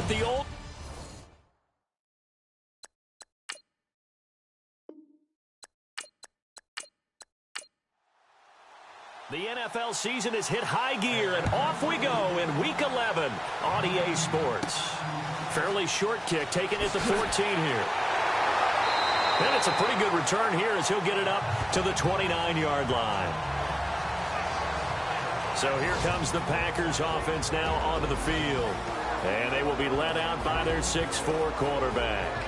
the old... The NFL season has hit high gear, and off we go in Week 11 on EA Sports. Fairly short kick, taking it to 14 here. And it's a pretty good return here as he'll get it up to the 29-yard line. So here comes the Packers offense now onto the field. And they will be led out by their 6'4" quarterback.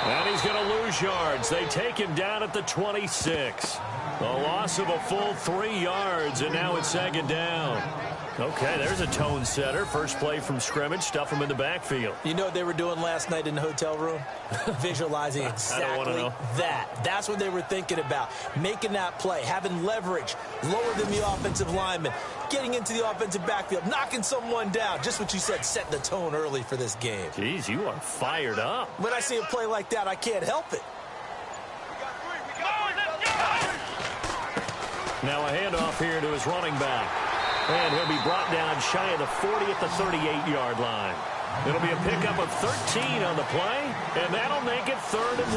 And he's going to lose yards. They take him down at the 26. A loss of a full 3 yards, and now it's second down. Okay, there's a tone setter. First play from scrimmage, stuff him in the backfield. You know what they were doing last night in the hotel room? Visualizing exactly that. That's what they were thinking about. Making that play, having leverage, lower than the offensive lineman, getting into the offensive backfield, knocking someone down. Just what you said, set the tone early for this game. Jeez, you are fired up. When I see a play like that, I can't help it. Now a handoff here to his running back. And he'll be brought down shy of the 40 at the 38-yard line. It'll be a pickup of 13 on the play, and that'll make it 3rd and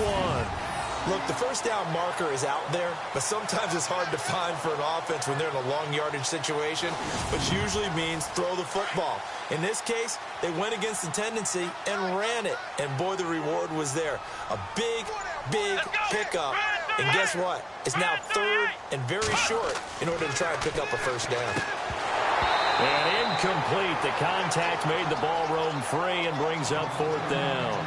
1. Look, the first down marker is out there, but sometimes it's hard to find for an offense when they're in a long yardage situation, which usually means throw the football. In this case, they went against the tendency and ran it, and boy, the reward was there. A big, big pickup. And guess what? It's now 3rd and very short in order to try and pick up a first down. And incomplete. The contact made the ball roam free and brings up 4th down.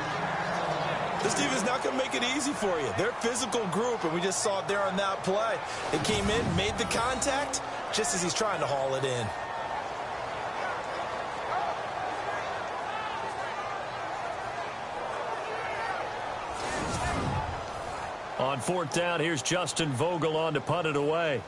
This team is not going to make it easy for you. They're a physical group, and we just saw it there on that play. They came in, made the contact, just as he's trying to haul it in. On 4th down, here's Justin Vogel on to punt it away.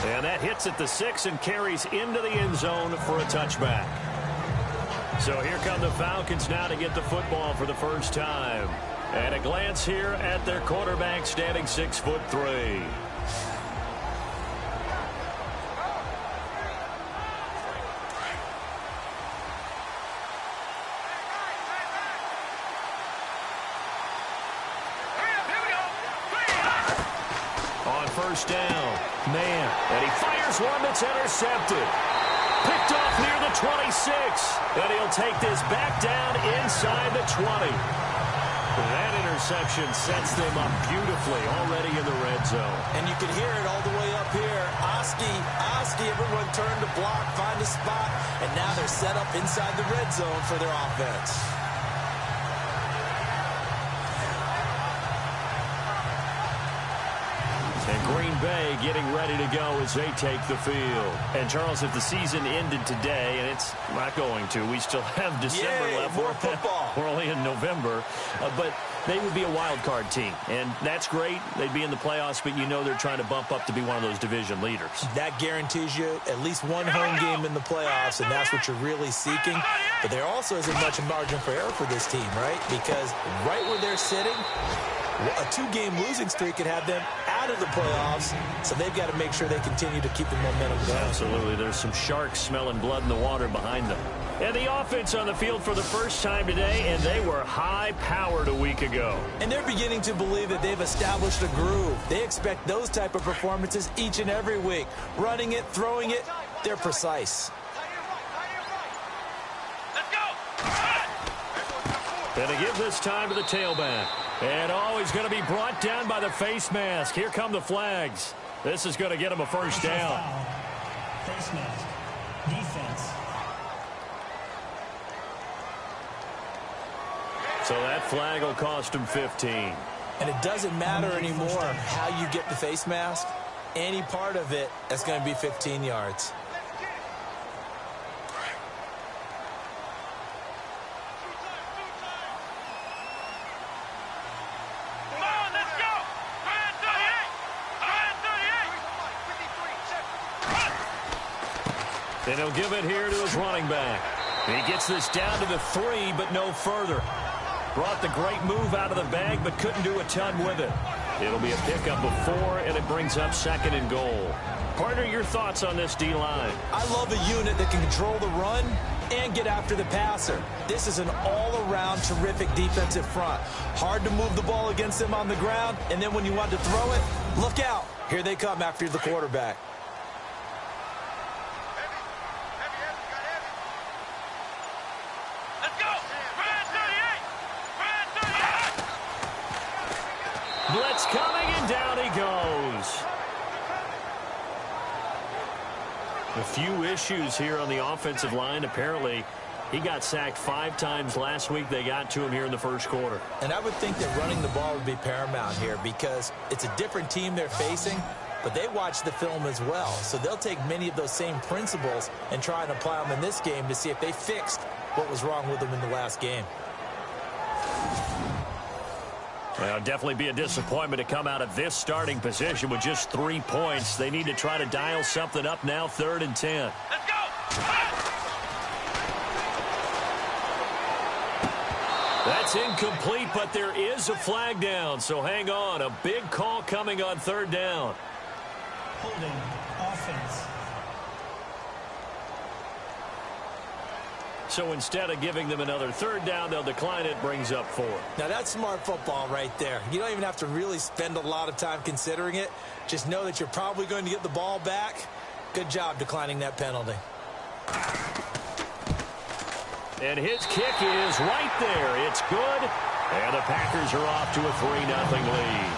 And that hits at the 6 and carries into the end zone for a touchback. So here come the Falcons now to get the football for the first time. And a glance here at their quarterback standing 6'3". First down. Man, and he fires one that's intercepted. Picked off near the 26. And he'll take this back down inside the 20. That interception sets them up beautifully already in the red zone. And you can hear it all the way up here. Oski, everyone turned to block, find a spot, and now they're set up inside the red zone for their offense. And Green Bay getting ready to go as they take the field. And, Charles, if the season ended today, and it's not going to, we still have December left. More football. We're only in November. But they would be a wild card team. And that's great. They'd be in the playoffs, but you know they're trying to bump up to be one of those division leaders. That guarantees you at least one home game in the playoffs, and that's what you're really seeking. But there also isn't much margin for error for this team, right? Because right where they're sitting, a 2-game losing streak could have them out of the playoffs, so they've got to make sure they continue to keep the momentum going. Absolutely. There's some sharks smelling blood in the water behind them. And the offense on the field for the first time today, and they were high-powered a week ago. And they're beginning to believe that they've established a groove. They expect those type of performances each and every week. Running it, throwing it, they're precise. And they give this time to the tailback. And he's going to be brought down by the face mask. Here come the flags. This is going to get him a first down. Face mask. Defense. So that flag will cost him 15. And it doesn't matter anymore how you get the face mask. Any part of it, that's going to be 15 yards. And he'll give it here to his running back. He gets this down to the 3, but no further. Brought the great move out of the bag, but couldn't do a ton with it. It'll be a pickup of 4, and it brings up 2nd and goal. Partner, your thoughts on this D-line? I love a unit that can control the run and get after the passer. This is an all-around terrific defensive front. Hard to move the ball against them on the ground, and then when you want to throw it, look out. Here they come after the quarterback. Blitz coming, and down he goes. A few issues here on the offensive line. Apparently, he got sacked 5 times last week. They got to him here in the first quarter. And I would think that running the ball would be paramount here because it's a different team they're facing, but they watch the film as well. So they'll take many of those same principles and try and apply them in this game to see if they fixed what was wrong with them in the last game. Well, definitely be a disappointment to come out of this starting position with just 3 points. They need to try to dial something up now, 3rd and 10. Let's go! That's incomplete, but there is a flag down, so hang on. A big call coming on 3rd down. Holding offense. So instead of giving them another 3rd down, they'll decline it, brings up 4. Now, that's smart football right there. You don't even have to really spend a lot of time considering it. Just know that you're probably going to get the ball back. Good job declining that penalty. And his kick is right there. It's good. And the Packers are off to a 3-0 lead.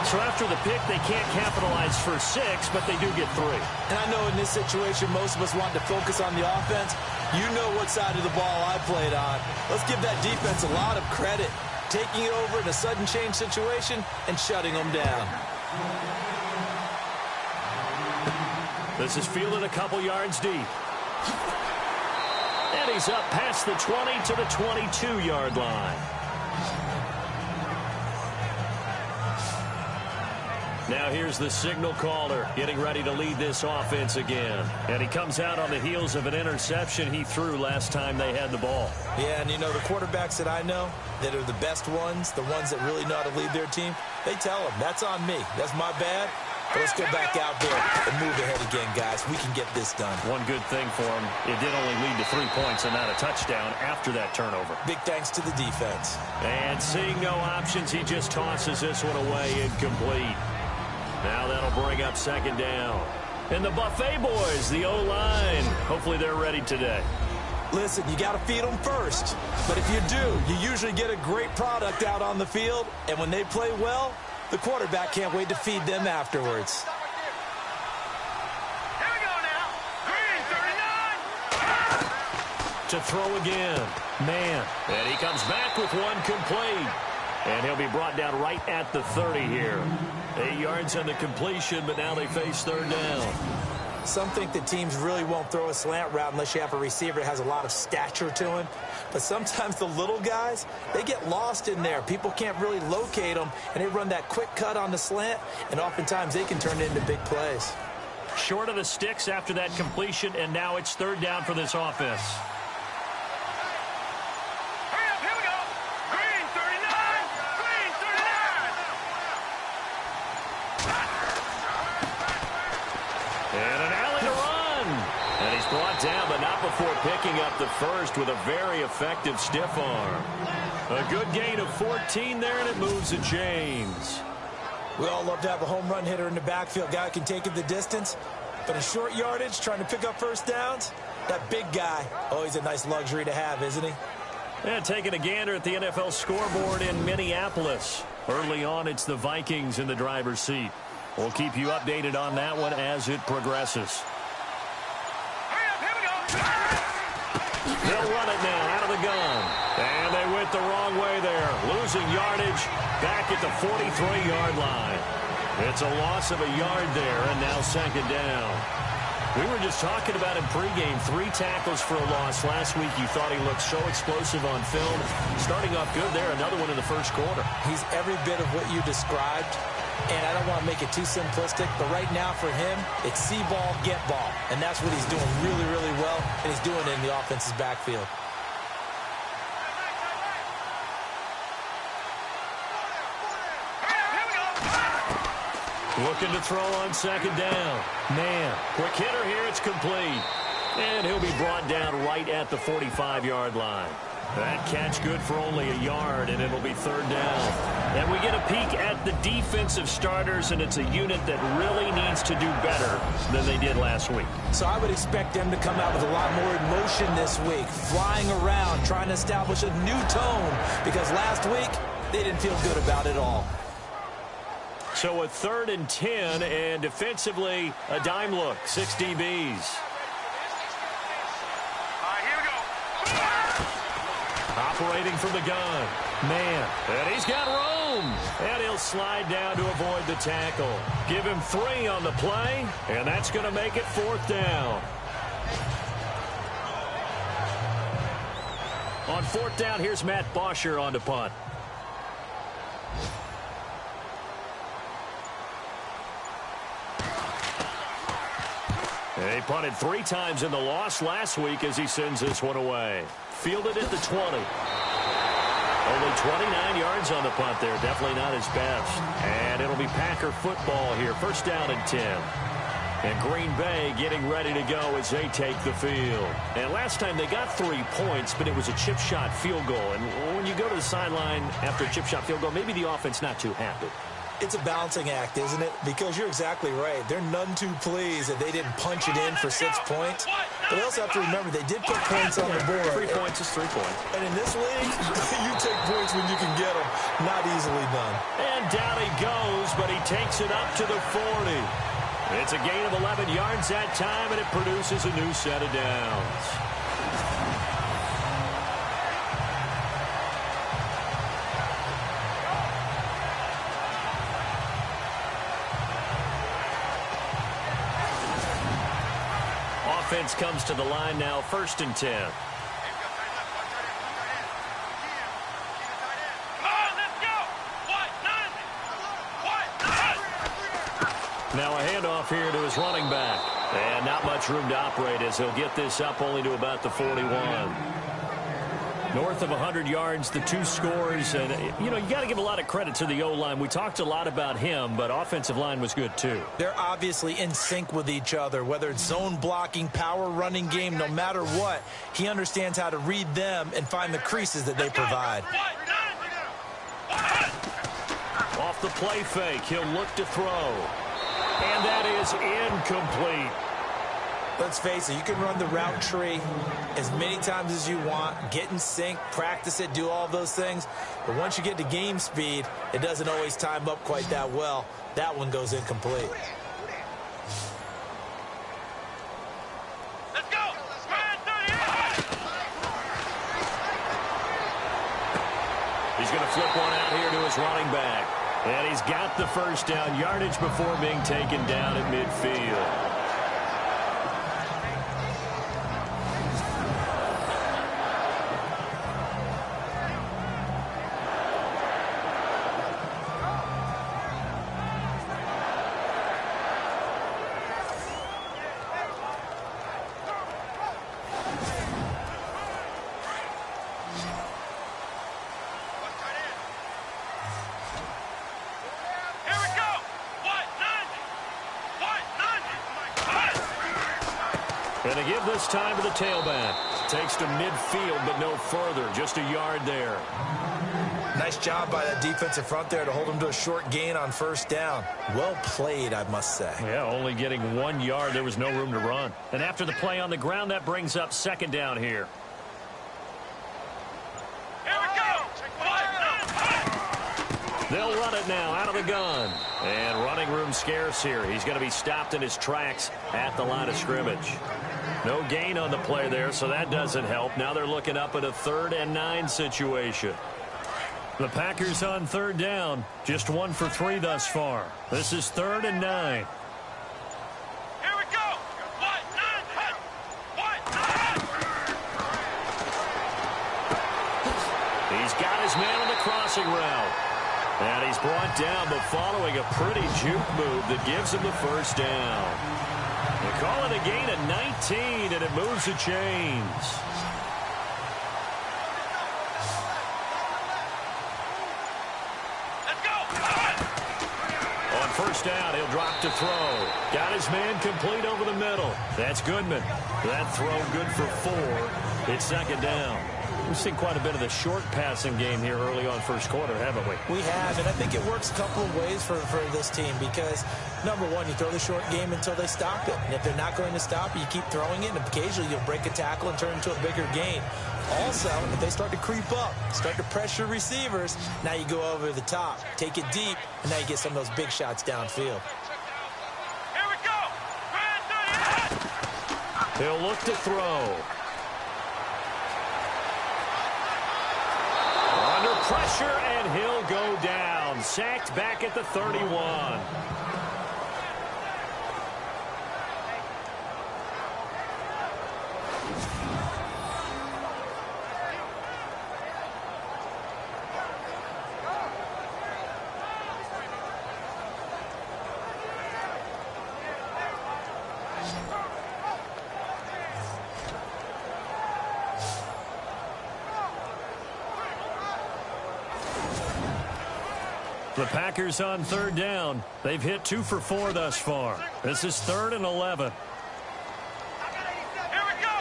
So after the pick, they can't capitalize for 6, but they do get 3. And I know in this situation, most of us want to focus on the offense. You know what side of the ball I played on. Let's give that defense a lot of credit. Taking it over in a sudden change situation and shutting them down. This is fielded a couple yards deep. And he's up past the 20 to the 22-yard line. Now here's the signal caller getting ready to lead this offense again. And he comes out on the heels of an interception he threw last time they had the ball. Yeah, and you know, the quarterbacks that I know that are the best ones, the ones that really know how to lead their team, they tell them, that's on me. That's my bad. But let's go back out there and move ahead again, guys. We can get this done. One good thing for him, it did only lead to 3 points and not a touchdown after that turnover. Big thanks to the defense. And seeing no options, he just tosses this one away incomplete. Now that'll bring up 2nd down. And the Buffet boys, the O-line, hopefully they're ready today. Listen, you got to feed them first. But if you do, you usually get a great product out on the field. And when they play well, the quarterback can't wait to feed them afterwards. Here we go now. Green, 39. To throw again. Man. And he comes back with one complete. And he'll be brought down right at the 30 here. 8 yards on the completion, but now they face 3rd down. Some think that teams really won't throw a slant route unless you have a receiver that has a lot of stature to him. But sometimes the little guys, they get lost in there. People can't really locate them, and they run that quick cut on the slant, and oftentimes they can turn it into big plays. Short of the sticks after that completion, and now it's 3rd down for this offense. Hurry up, here we go. Green, 39. Green, 39. And an alley to run. And he's brought down, but not before picking up the first with a very effective stiff arm. A good gain of 14 there, and it moves the chains. We all love to have a home run hitter in the backfield, guy who can take it the distance. But in short yardage, trying to pick up first downs, that big guy, always a nice luxury to have, isn't he? And taking a gander at the NFL scoreboard in Minneapolis. Early on, it's the Vikings in the driver's seat. We'll keep you updated on that one as it progresses. Hurry up, here we go. They'll run it now out of the gun. And they went the wrong way there. Losing yardage back at the 43-yard line. It's a loss of a yard there, and now 2nd down. We were just talking about him pregame. 3 tackles for a loss. Last week you thought he looked so explosive on film. Starting off good there. Another one in the first quarter. He's every bit of what you described. And I don't want to make it too simplistic, but right now for him, it's see ball, get ball. And that's what he's doing really, really well, and he's doing it in the offense's backfield. Looking to throw on second down. Man, quick hitter here, it's complete. And he'll be brought down right at the 45-yard line. That catch good for only a yard, and it'll be third down. And we get a peek at the defensive starters, and it's a unit that really needs to do better than they did last week. So I would expect them to come out with a lot more emotion this week, flying around, trying to establish a new tone, because last week they didn't feel good about it all. So a 3rd and 10, and defensively, a dime look, 6 DBs. Operating from the gun. Man, and he's got room. And he'll slide down to avoid the tackle. Give him 3 on the play, and that's going to make it 4th down. On 4th down, here's Matt Bosher on to punt. He punted 3 times in the loss last week as he sends this one away. Fielded at the 20. Only 29 yards on the punt there. Definitely not his best. And it'll be Packer football here. 1st down and 10. And Green Bay getting ready to go as they take the field. And last time they got 3 points, but it was a chip shot field goal. And when you go to the sideline after a chip shot field goal, maybe the offense not too happy. It's a balancing act, isn't it? Because you're exactly right. They're none too pleased that they didn't punch it in for 6 points. But they also have to remember they did put points on the board. 3 points is 3 points. And in this league, you take points when you can get them. Not easily done. And down he goes, but he takes it up to the 40. It's a gain of 11 yards that time, and it produces a new set of downs. Offense comes to the line now, 1st and 10. Now a handoff here to his running back. And not much room to operate as he'll get this up only to about the 41. North of 100 yards, the 2 scores. And, you know, you got to give a lot of credit to the O-line. We talked a lot about him, but offensive line was good too. They're obviously in sync with each other, whether it's zone blocking, power running game, no matter what. He understands how to read them and find the creases that they provide. Off the play fake, he'll look to throw. And that is incomplete. Let's face it, you can run the route tree as many times as you want, get in sync, practice it, do all those things. But once you get to game speed, it doesn't always time up quite that well. That one goes incomplete. Let's go! He's going to flip one out here to his running back. And he's got the 1st down, yardage before being taken down at midfield. And they give this time to the tailback. Takes to midfield, but no further. Just a yard there. Nice job by that defensive front there to hold him to a short gain on 1st down. Well played, I must say. Yeah, only getting 1 yard. There was no room to run. And after the play on the ground, that brings up 2nd down here. They'll run it now out of the gun. And running room scarce here. He's going to be stopped in his tracks at the line of scrimmage. No gain on the play there, so that doesn't help. Now they're looking up at a 3rd and 9 situation. The Packers on 3rd down. Just 1 for 3 thus far. This is 3rd and 9. Here we go. He's got his man on the crossing route. And he's brought down, but following a pretty juke move that gives him the first down. They call it a gain of 19, and it moves the chains. Let's go. On first down, he'll drop to throw. Got his man complete over the middle. That's Goodman. That throw good for 4. It's second down. We've seen quite a bit of the short passing game here early on first quarter, haven't we? We have, and I think it works a couple of ways for this team because, number one, you throw the short game until they stop it. And if they're not going to stop it, you keep throwing it, and occasionally you'll break a tackle and turn into a bigger gain. Also, if they start to creep up, start to pressure receivers, now you go over the top, take it deep, and now you get some of those big shots downfield. Here we go. He'll look to throw. Under pressure, and he'll go down. Sacked back at the 31. The Packers on third down. They've hit 2 for 4 thus far. This is 3rd and 11. Here we go.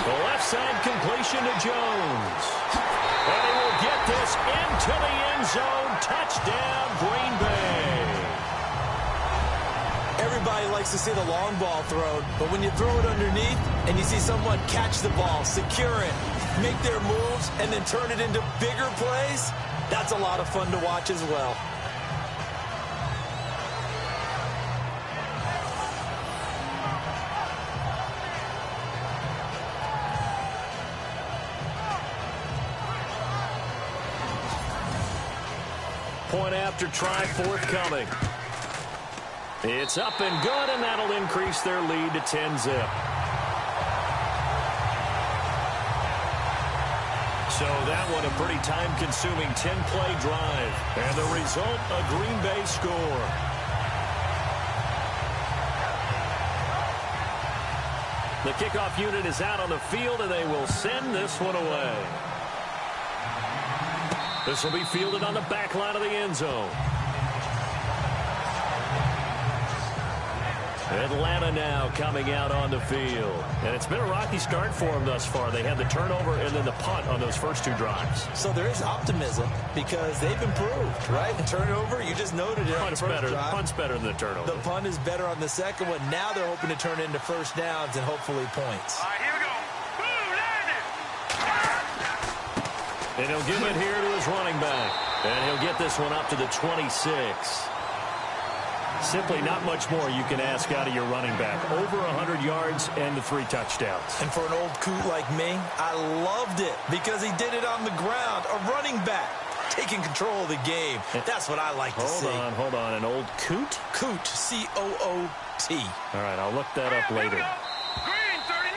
The left side completion to Jones. And he will get this into the end zone. Touchdown, Green Bay. Everybody likes to see the long ball thrown, but when you throw it underneath and you see someone catch the ball, secure it, make their moves, and then turn it into bigger plays, that's a lot of fun to watch as well. Point after try forthcoming. It's up and good, and that'll increase their lead to 10-zip. So that one a pretty time-consuming 10-play drive. And the result, a Green Bay score. The kickoff unit is out on the field, and they will send this one away. This will be fielded on the back line of the end zone. Atlanta now coming out on the field. And it's been a rocky start for them thus far. They had the turnover and then the punt on those first 2 drives. So there is optimism because they've improved, right? The turnover, you just noted it on the first drive. Punt's better than the turnover. The punt is better on the second one. Now they're hoping to turn it into first downs and hopefully points. All right, here we go. Boom, landed. And he'll give it here to his running back. And he'll get this one up to the 26. Simply not much more you can ask out of your running back. Over 100 yards and the 3 touchdowns. And for an old coot like me, I loved it because he did it on the ground. A running back taking control of the game. That's what I like to see. Hold on. An old coot? Coot, C-O-O-T. All right, I'll look that up later. Green 39.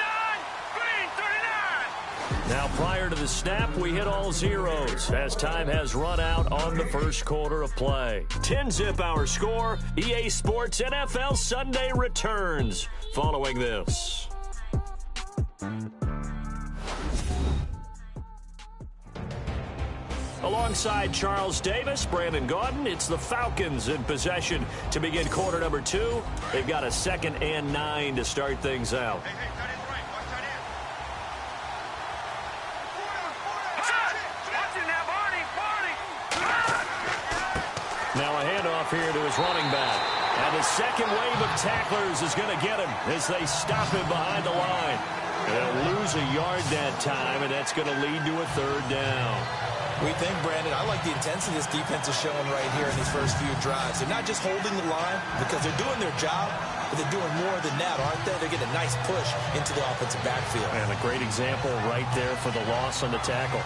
Green 39. Now, prior to the snap, we hit all zeros as time has run out on the first quarter of play. 10-zip our score. EA Sports NFL Sunday returns following this. Alongside Charles Davis, Brandon Gaudin, it's the Falcons in possession to begin quarter number 2. They've got a 2nd and 9 to start things out. Now a handoff here to his running back. And the second wave of tacklers is going to get him as they stop him behind the line. They'll lose a yard that time, and that's going to lead to a 3rd down. We think, Brandon, I like the intensity this defense is showing right here in these first few drives. They're not just holding the line because they're doing their job, but they're doing more than that, aren't they? They're getting a nice push into the offensive backfield. And a great example right there for the loss on the tackle.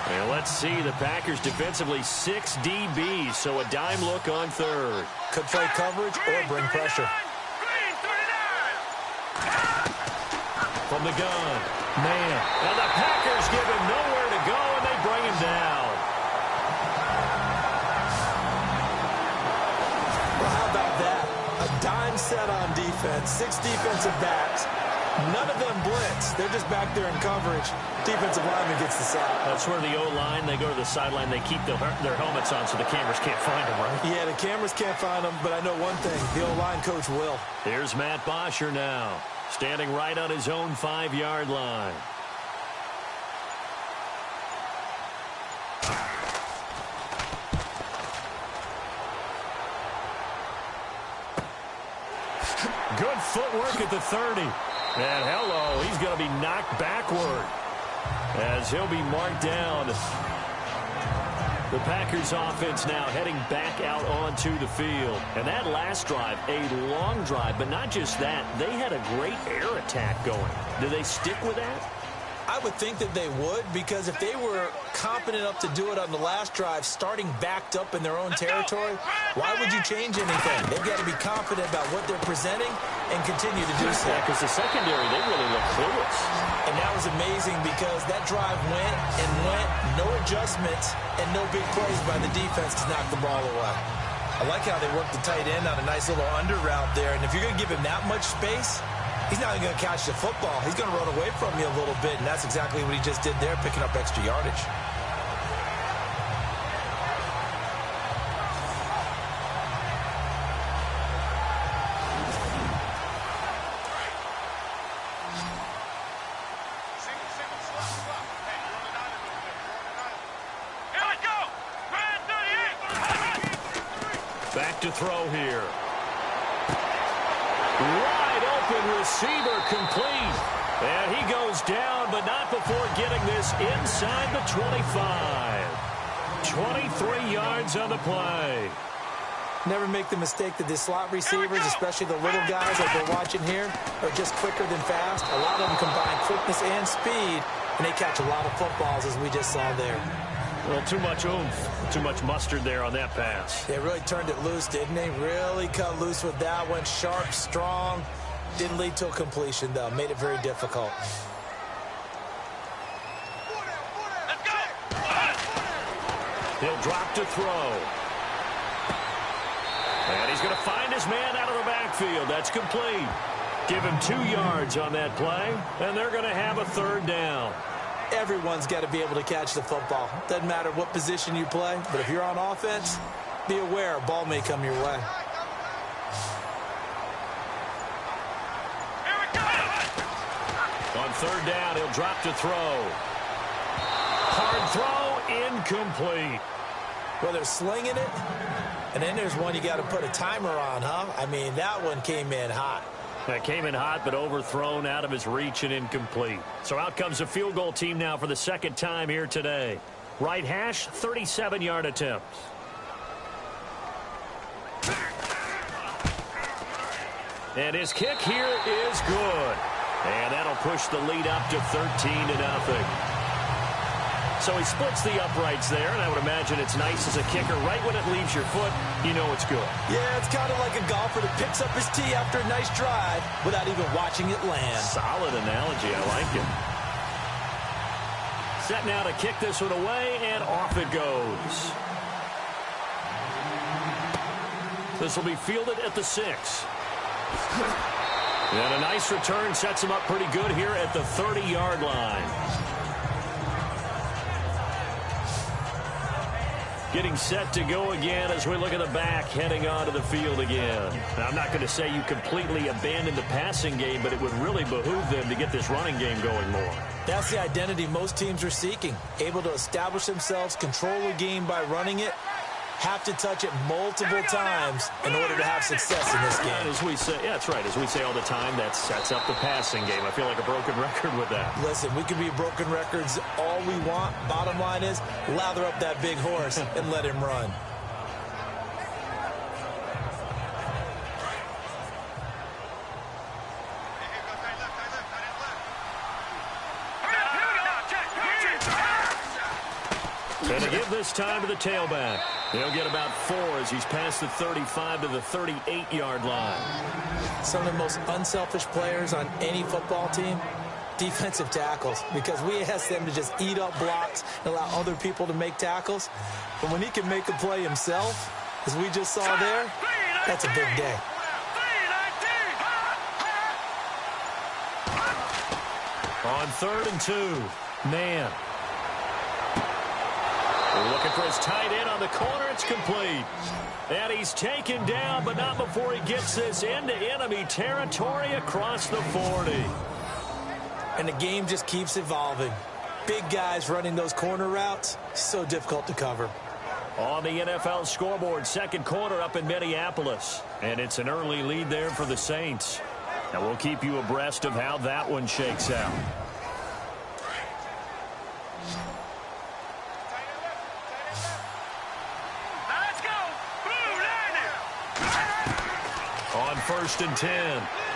And let's see, the Packers defensively 6 DBs, so a dime look on 3rd. Could play coverage or bring pressure. Green 39. from the gun. Man, and the Packers give him nowhere to go, and they bring him down. Well, how about that? A dime set on defense, 6 defensive backs. None of them blitz. They're just back there in coverage. Defensive lineman gets the sack. That's where the O-line, they go to the sideline, they keep their helmets on so the cameras can't find them, right? Yeah, the cameras can't find them, but I know one thing. The O-line coach will. Here's Matt Bosher now, standing right on his own 5-yard line. Good footwork at the 30. And hello, he's going to be knocked backward as he'll be marked down. The Packers offense now heading back out onto the field. And that last drive, a long drive, but not just that. They had a great air attack going. Do they stick with that? I would think that they would, because if they were competent enough to do it on the last drive, starting backed up in their own territory, why would you change anything? They've got to be confident about what they're presenting and continue to do so. Yeah, because the secondary, they really look clueless. And that was amazing because that drive went and went, no adjustments, and no big plays by the defense to knock the ball away. I like how they worked the tight end on a nice little under route there, and if you're going to give him that much space, he's not even going to catch the football. He's going to run away from you a little bit, and that's exactly what he just did there, picking up extra yardage. Back to throw here. Wide open receiver complete. And he goes down, but not before getting this inside the 25. 23 yards on the play. Never make the mistake that the slot receivers, especially the little guys like we're watching here, are just quicker than fast. A lot of them combine quickness and speed, and they catch a lot of footballs, as we just saw there. Well, too much oomph, too much mustard there on that pass. They really turned it loose, didn't they? Really cut loose with that one. Sharp, strong. Didn't lead to a completion, though. Made it very difficult. He'll drop to throw. And he's going to find his man out of the backfield. That's complete. Give him 2 yards on that play, and they're going to have a 3rd down. Everyone's got to be able to catch the football. Doesn't matter what position you play, but if you're on offense, be aware a ball may come your way. On 3rd down, he'll drop to throw. Hard throw, incomplete. Well, they're slinging it, and then there's one you got to put a timer on, huh? I mean, that one came in hot. That came in hot, but overthrown out of his reach and incomplete. So out comes a field goal team now for the 2nd time here today. Right hash, 37-yard attempt. And his kick here is good. And that'll push the lead up to 13-0. So he splits the uprights there, and I would imagine it's nice as a kicker. Right when it leaves your foot, you know it's good. Yeah, it's kind of like a golfer that picks up his tee after a nice drive without even watching it land. Solid analogy. I like it. Set now to kick this one away, and off it goes. This will be fielded at the 6. And a nice return sets him up pretty good here at the 30-yard line. Getting set to go again as we look at the back heading onto the field again. Now, I'm not going to say you completely abandon the passing game, but it would really behoove them to get this running game going more. That's the identity most teams are seeking. Able to establish themselves, control the game by running it, have to touch it multiple times in order to have success in this game. And as we say, yeah, that's right. As we say all the time, that sets up the passing game. I feel like a broken record with that. Listen, we can be broken records all we want. Bottom line is, lather up that big horse and let him run. And to give this time to the tailback. He'll get about 4 as he's past the 35 to the 38-yard line. Some of the most unselfish players on any football team defensive tackles because we ask them to just eat up blocks and allow other people to make tackles. But when he can make a play himself, as we just saw there, that's a big day. On 3rd and 2, man. We're looking for his tight end on the corner. It's complete. And he's taken down, but not before he gets this into enemy territory across the 40. And the game just keeps evolving. Big guys running those corner routes, so difficult to cover. On the NFL scoreboard, second quarter up in Minneapolis. And it's an early lead there for the Saints. Now we'll keep you abreast of how that one shakes out. On 1st and 10,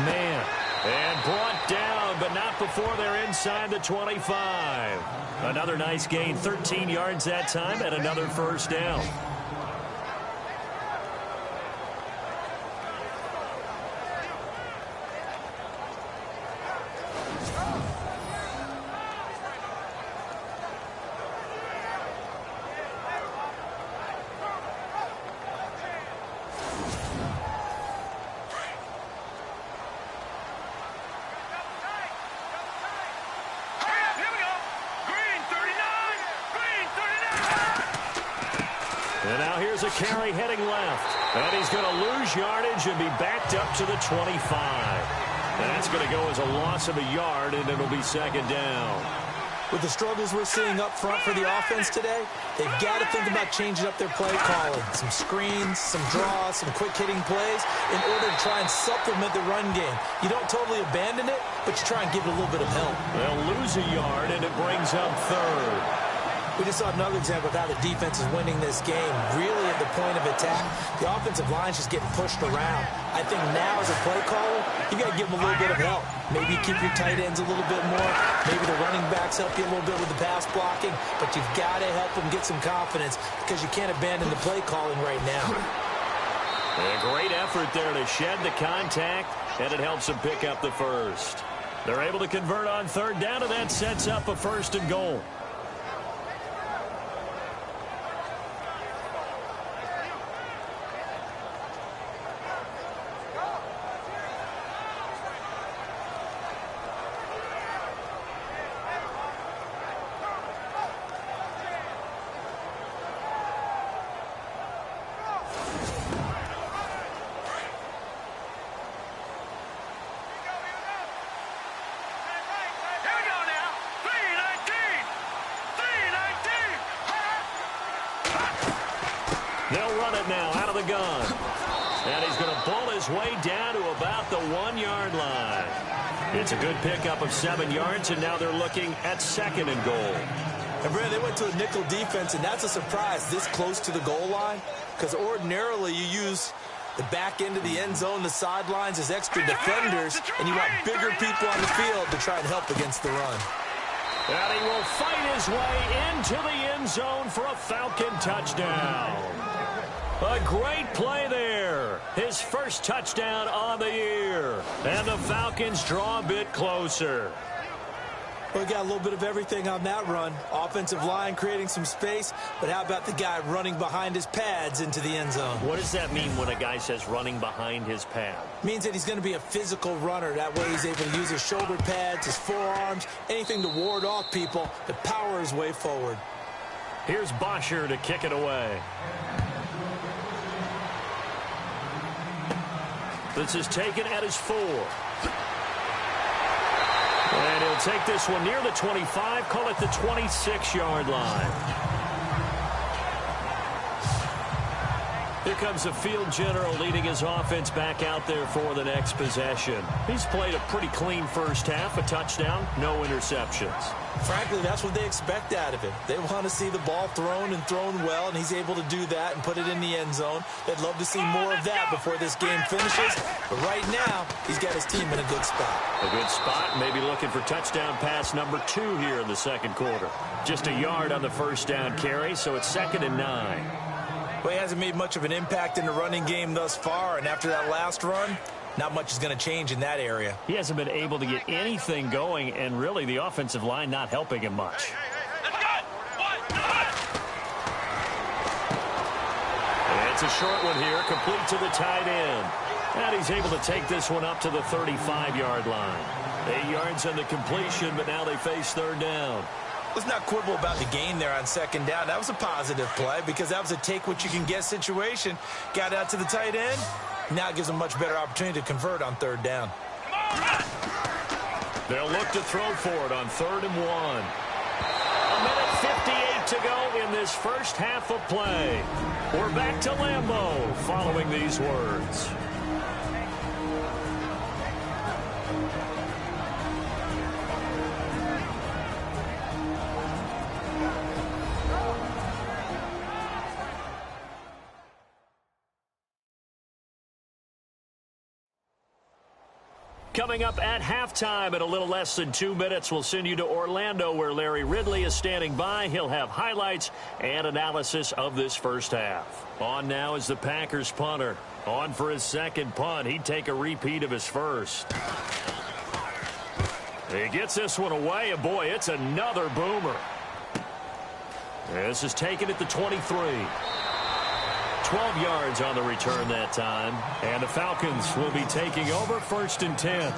man. And brought down, but not before they're inside the 25. Another nice gain, 13 yards that time, and another first down. And now here's a carry heading left. And he's going to lose yardage and be backed up to the 25. And that's going to go as a loss of a yard, and it'll be second down. With the struggles we're seeing up front for the offense today, they've got to think about changing up their play calling. Some screens, some draws, some quick-hitting plays in order to try and supplement the run game. You don't totally abandon it, but you try and give it a little bit of help. They'll lose a yard, and it brings up 3rd. We just saw another example of how the defense is winning this game. Really at the point of attack, the offensive line's just getting pushed around. I think now as a play caller, you got to give them a little bit of help. Maybe keep your tight ends a little bit more. Maybe the running backs help you a little bit with the pass blocking. But you've got to help them get some confidence because you can't abandon the play calling right now. A great effort there to shed the contact, and it helps them pick up the first. They're able to convert on 3rd down, and that sets up a 1st and goal. They'll run it now out of the gun. And he's going to pull his way down to about the 1-yard line. It's a good pickup of 7 yards, and now they're looking at 2nd and goal. And, Brad, they went to a nickel defense, and that's a surprise this close to the goal line because ordinarily you use the back end of the end zone, the sidelines as extra defenders, and you want bigger people on the field to try and help against the run. And he will fight his way into the end zone for a Falcon touchdown. A great play there. His first touchdown on the year. And the Falcons draw a bit closer. We got a little bit of everything on that run. Offensive line creating some space, but how about the guy running behind his pads into the end zone? What does that mean when a guy says running behind his pad? Means that he's going to be a physical runner. That way he's able to use his shoulder pads, his forearms, anything to ward off people to power his way forward. Here's Bosher to kick it away. This is taken at his 4. And he'll take this one near the 25, call it the 26-yard line. Here comes the field general leading his offense back out there for the next possession. He's played a pretty clean first half, a touchdown, no interceptions. Frankly, that's what they expect out of him. They want to see the ball thrown and thrown well, and he's able to do that and put it in the end zone. They'd love to see more of that before this game finishes. But right now, he's got his team in a good spot. A good spot, maybe looking for touchdown pass number 2 here in the second quarter. Just a yard on the first down carry, so it's 2nd and 9. Well, he hasn't made much of an impact in the running game thus far, and after that last run, Not much is going to change in that area. He hasn't been able to get anything going, and really the offensive line not helping him much. It's a short one here, complete to the tight end. And he's able to take this one up to the 35-yard line. 8 yards on the completion, but now they face third down. Let's not quibble about the gain there on second down. That was a positive play because that was a take-what-you-can-get situation. Got out to the tight end. Now it gives them a much better opportunity to convert on third down. They'll look to throw for it on 3rd and 1. A minute 58 to go in this first half of play. We're back to Lambeau following these words. Coming up at halftime in a little less than 2 minutes, we'll send you to Orlando where Larry Ridley is standing by. He'll have highlights and analysis of this first half. On now is the Packers punter. On for his second punt. He'd take a repeat of his first. He gets this one away, and boy, it's another boomer. This is taken at the 23. 12 yards on the return that time. And the Falcons will be taking over 1st and 10.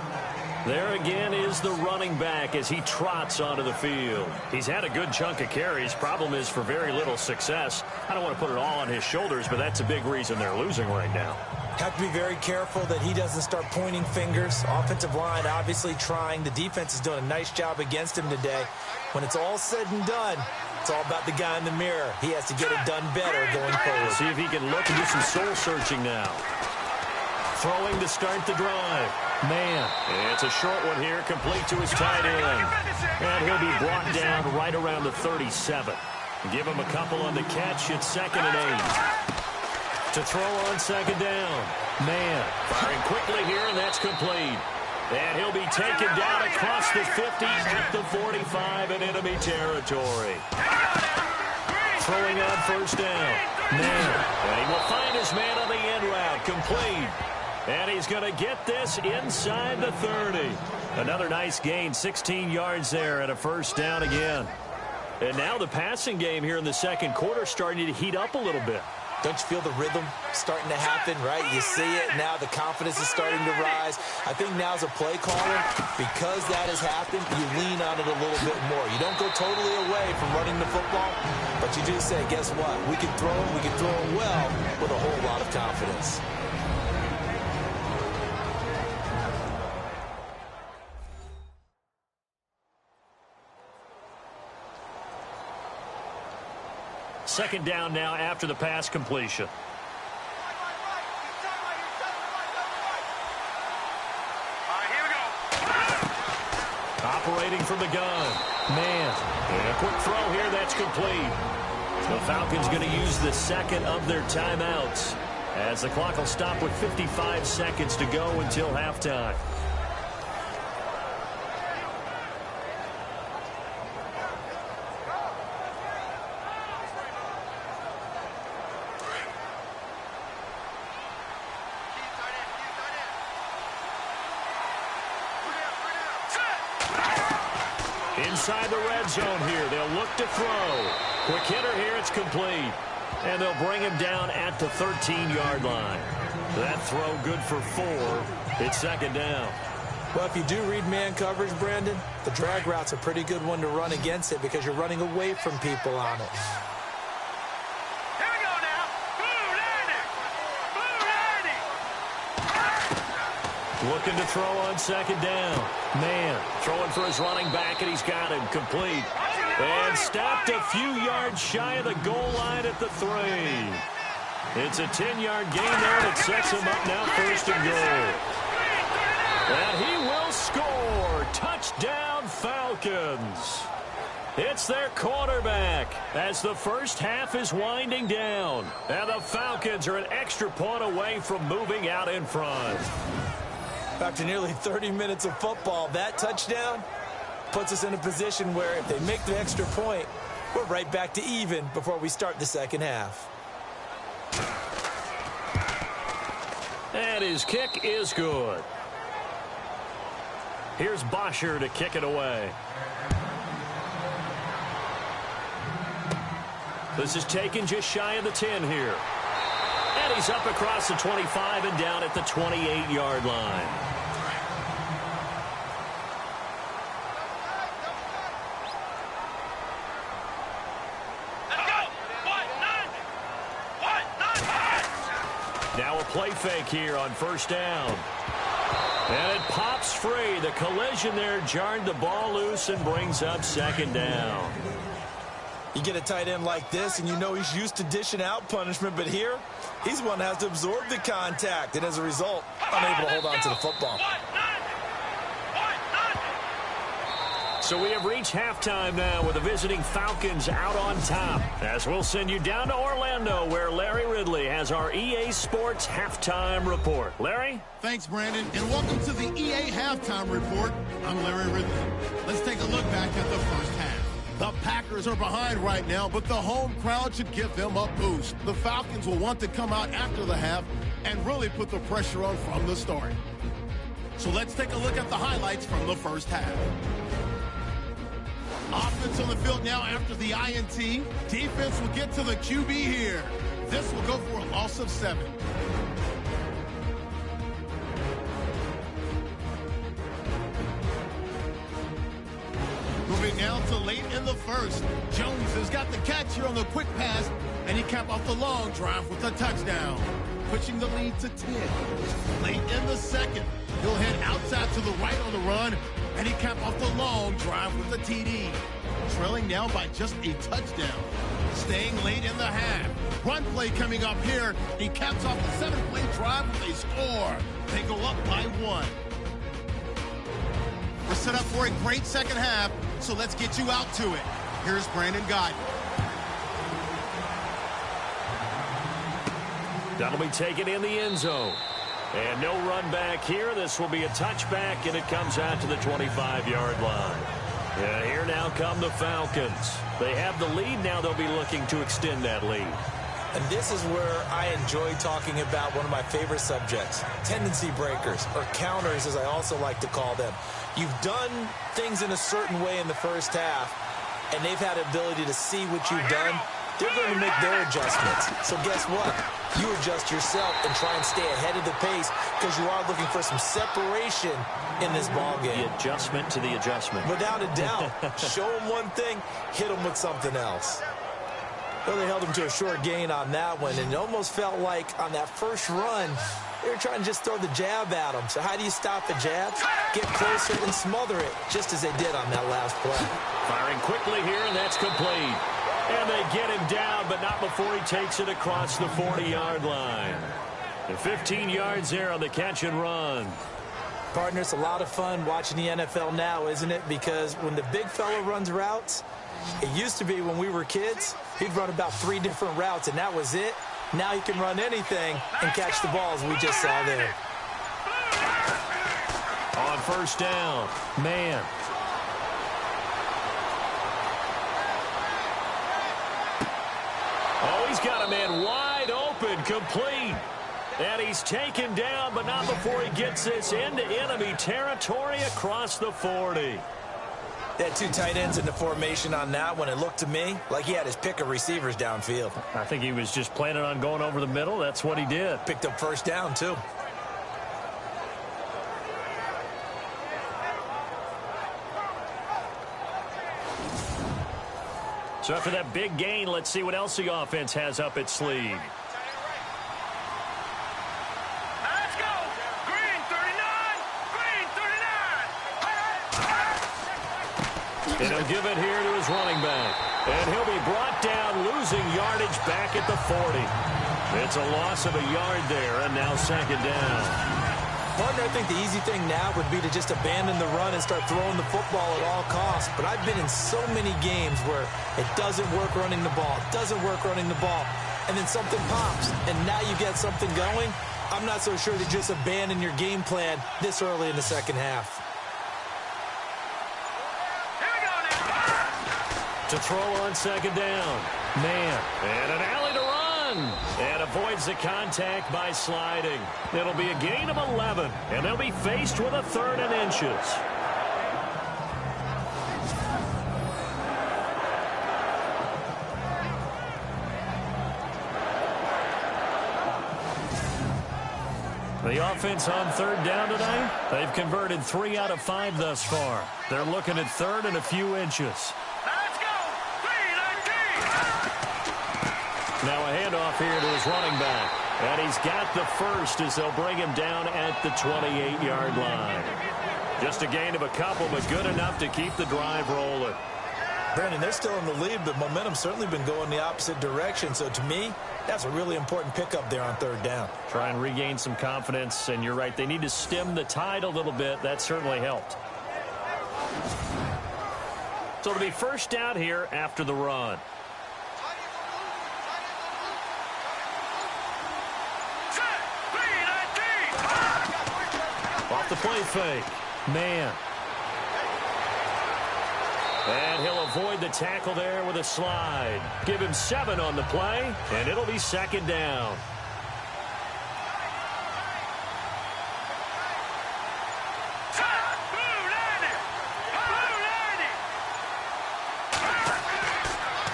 There again is the running back as he trots onto the field. He's had a good chunk of carries. Problem is for very little success. I don't want to put it all on his shoulders, but that's a big reason they're losing right now. Have to be very careful that he doesn't start pointing fingers. Offensive line obviously trying. The defense is doing a nice job against him today. When it's all said and done, it's all about the guy in the mirror. He has to get it done better going forward. See if he can look and do some soul-searching now. Throwing to start the drive. Man, it's a short one here, complete to his tight end. And he'll be brought down right around the 37. Give him a couple on the catch. It's 2nd and 8. To throw on 2nd down. Man, firing quickly here, and that's complete. And he'll be taken down across the 50 at the 45 in enemy territory. Throwing on 1st down. Man, and he will find his man on the end route, complete. And he's going to get this inside the 30. Another nice gain, 16 yards there and a 1st down again. And now the passing game here in the second quarter starting to heat up a little bit. Don't you feel the rhythm starting to happen, right? You see it now. The confidence is starting to rise. I think now as a play caller, because that has happened, you lean on it a little bit more. You don't go totally away from running the football, but you do say, guess what? We can throw them well with a whole lot of confidence. Second down now after the pass completion. Here we go. Operating from the gun. Man, and a quick throw here, that's complete. The Falcons going to use the second of their timeouts as the clock will stop with 55 seconds to go until halftime. Inside the red zone here. They'll look to throw. Quick hitter here. It's complete. And they'll bring him down at the 13-yard line. That throw good for 4. It's 2nd down. Well, if you do read man coverage, Brandon, the drag route's a pretty good one to run against it because you're running away from people on it. Here we go now. Blue landing. Looking to throw on 2nd down. Man, throwing for his running back, and he's got him complete. And stopped a few yards shy of the goal line at the 3. It's a 10-yard gain there that sets him up now 1st and goal. And he will score. Touchdown, Falcons. It's their quarterback as the first half is winding down. And the Falcons are an extra point away from moving out in front. After nearly 30 minutes of football, that touchdown puts us in a position where if they make the extra point, we're right back to even before we start the second half. And his kick is good. Here's Bosher to kick it away. This is taken just shy of the 10 here. And he's up across the 25 and down at the 28-yard line. Now a play fake here on first down. And it pops free. The collision there jarred the ball loose and brings up second down. You get a tight end like this, and you know he's used to dishing out punishment, but here, he's the one that has to absorb the contact, and as a result, unable to hold on to the football. So we have reached halftime now with the visiting Falcons out on top. As we'll send you down to Orlando, where Larry Ridley has our EA Sports Halftime Report. Larry? Thanks, Brandon, and welcome to the EA Halftime Report. I'm Larry Ridley. Let's take a look back at the first half. The Packers are behind right now, but the home crowd should give them a boost. The Falcons will want to come out after the half and really put the pressure on from the start. So let's take a look at the highlights from the first half. Offense on the field now after the INT. Defense will get to the QB here. This will go for a loss of 7. Moving now to late in the first. Jones has got the catch here on the quick pass, and he capped off the long drive with a touchdown, pushing the lead to 10. Late in the second, he'll head outside to the right on the run, and he capped off the long drive with a TD. Trailing now by just a touchdown. Staying late in the half. Run play coming up here. He caps off the 7-play drive with a score. They go up by 1. We're set up for a great second half, so let's get you out to it. Here's Brandon Guyton. That'll be taken in the end zone. And no run back here. This will be a touchback, and it comes out to the 25-yard line. And here now come the Falcons. They have the lead. Now they'll be looking to extend that lead. And this is where I enjoy talking about one of my favorite subjects, tendency breakers, or counters as I also like to call them. You've done things in a certain way in the first half, and they've had the ability to see what you've done. They're going to make their adjustments. So guess what? You adjust yourself and try and stay ahead of the pace because you are looking for some separation in this ball game. The adjustment to the adjustment. Without a doubt. Show them one thing, hit them with something else. Well, they held him to a short gain on that one, and it almost felt like on that first run, they were trying to just throw the jab at him. So how do you stop the jabs? Get closer and smother it, just as they did on that last play. Firing quickly here, and that's complete. And they get him down, but not before he takes it across the 40-yard line. And 15 yards there on the catch and run. Partner, it's a lot of fun watching the NFL now, isn't it? Because when the big fella runs routes, it used to be when we were kids, he'd run about 3 different routes, and that was it. Now he can run anything and catch the balls we just saw there. On first down, man. Oh, he's got a man wide open, complete. And he's taken down, but not before he gets this into enemy territory across the 40. They had 2 tight ends in the formation on that one. It looked to me like he had his pick of receivers downfield. I think he was just planning on going over the middle. That's what he did. Picked up first down, too. So after that big gain, let's see what else the offense has up its sleeve. Let's go! Green 39! Green 39! And he'll give it here to his running back. And he'll be brought down, losing yardage back at the 40. It's a loss of a yard there, and now second down. Partner, I think the easy thing now would be to just abandon the run and start throwing the football at all costs. But I've been in so many games where it doesn't work running the ball, and then something pops, and now you get something going. I'm not so sure to just abandon your game plan this early in the second half. Here we go now! To throw on second down. Man. And an alley to run. run. And avoids the contact by sliding. It'll be a gain of 11, and they'll be faced with a 3rd and inches. The offense on 3rd down tonight, they've converted 3 out of 5 thus far. They're looking at 3rd and a few inches. Let's go. 3-19. Now a handoff here to his running back. And he's got the first as they'll bring him down at the 28-yard line. Just a gain of a couple, but good enough to keep the drive rolling. Brandon, they're still in the lead, but momentum's certainly been going the opposite direction. So to me, that's a really important pickup there on 3rd down. Try and regain some confidence, and you're right. They need to stem the tide a little bit. That certainly helped. So it'll be first down here after the run. Off the play fake. Man. And he'll avoid the tackle there with a slide. Give him 7 on the play, and it'll be 2nd down.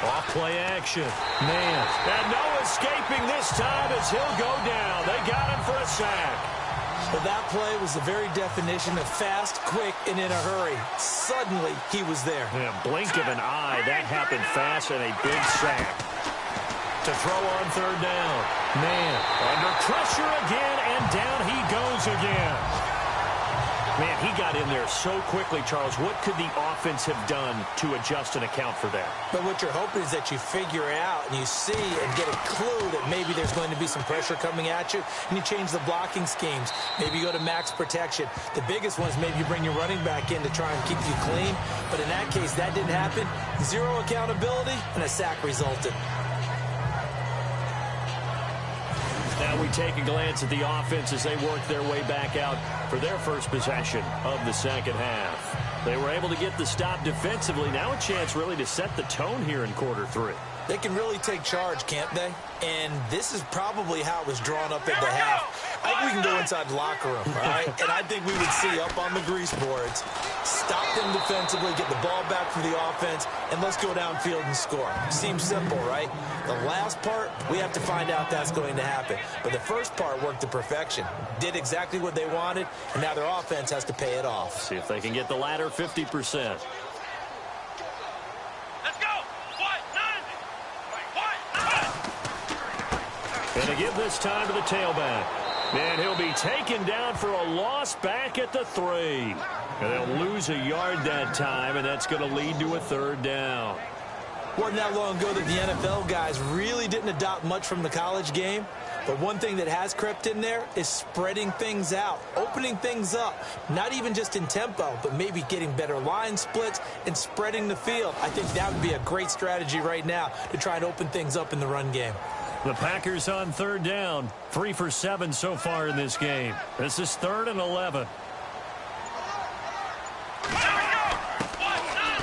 Off play action. Man. And no escaping this time as he'll go down. They got him for a sack. Well, that play was the very definition of fast, quick, and in a hurry. Suddenly, he was there. Yeah, blink of an eye. That happened fast and a big sack. To throw on 3rd down. Man, under pressure again, and down he goes again. Man, he got in there so quickly, Charles. What could the offense have done to adjust and account for that? But what you're hoping is that you figure out and you see and get a clue that maybe there's going to be some pressure coming at you, and you change the blocking schemes. Maybe you go to max protection. The biggest one is maybe you bring your running back in to try and keep you clean. But in that case, that didn't happen. 0 accountability, and a sack resulted. Now we take a glance at the offense as they work their way back out for their first possession of the second half. They were able to get the stop defensively. Now a chance really to set the tone here in quarter 3. They can really take charge, can't they? And this is probably how it was drawn up at the half. I think we can go inside the locker room, all right? And I think we would see up on the grease boards, stop them defensively, get the ball back for the offense, and let's go downfield and score. Seems simple, right? The last part, we have to find out that's going to happen. But the first part worked to perfection. Did exactly what they wanted, and now their offense has to pay it off. See if they can get the latter 50%. And again this time to the tailback. And he'll be taken down for a loss back at the 3. And they'll lose a yard that time, and that's going to lead to a 3rd down. Wasn't that long ago that the NFL guys really didn't adopt much from the college game. But one thing that has crept in there is spreading things out, opening things up, not even just in tempo, but maybe getting better line splits and spreading the field. I think that would be a great strategy right now to try and open things up in the run game. The Packers on 3rd down, 3 for 7 so far in this game. This is 3rd and 11.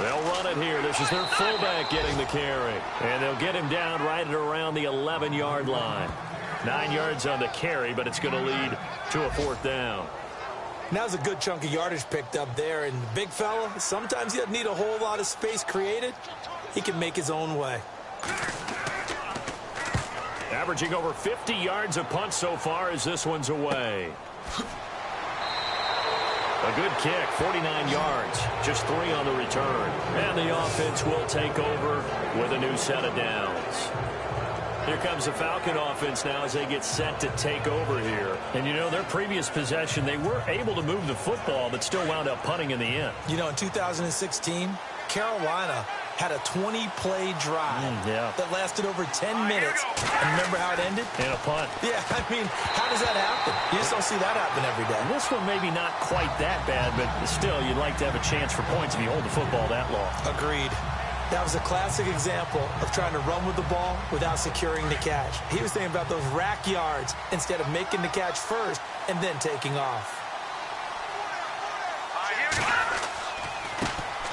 They'll run it here. This is their fullback getting the carry. And they'll get him down right at around the 11-yard line. 9 yards on the carry, but it's going to lead to a 4th down. Now's a good chunk of yardage picked up there. And the big fella, sometimes he doesn't need a whole lot of space created. He can make his own way. Averaging over 50 yards a punt so far as this one's away. A good kick, 49 yards, just 3 on the return. And the offense will take over with a new set of downs. Here comes the Falcon offense now as they get set to take over here. And, you know, their previous possession, they were able to move the football, but still wound up punting in the end. You know, in 2016, Carolina had a 20-play drive that lasted over 10 minutes. And remember how it ended? In a punt. Yeah, I mean, how does that happen? You just don't see that happen every day. This one maybe not quite that bad, but still, you'd like to have a chance for points if you hold the football that long. Agreed. That was a classic example of trying to run with the ball without securing the catch. He was thinking about those rack yards instead of making the catch first and then taking off.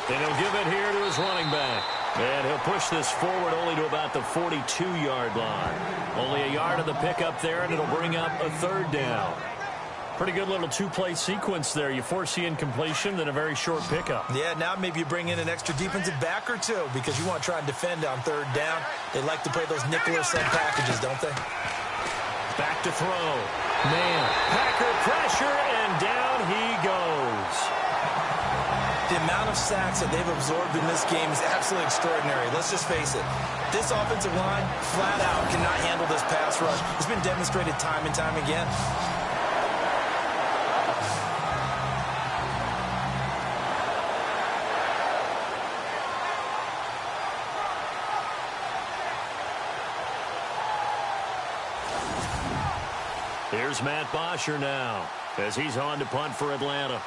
And he'll give it here to his running back. And he'll push this forward only to about the 42-yard line. Only a yard of the pickup there, and it'll bring up a third down. Pretty good little two-play sequence there. You force the incompletion, then a very short pickup. Yeah, now maybe you bring in an extra defensive back or two because you want to try and defend on third down. They like to play those nickel or sub packages, don't they? Back to throw. Man, Packer pressure, and down he goes. The amount of sacks that they've absorbed in this game is absolutely extraordinary. Let's just face it. This offensive line, flat out, cannot handle this pass rush. It's been demonstrated time and time again. Here's Matt Bosher now as he's on to punt for Atlanta.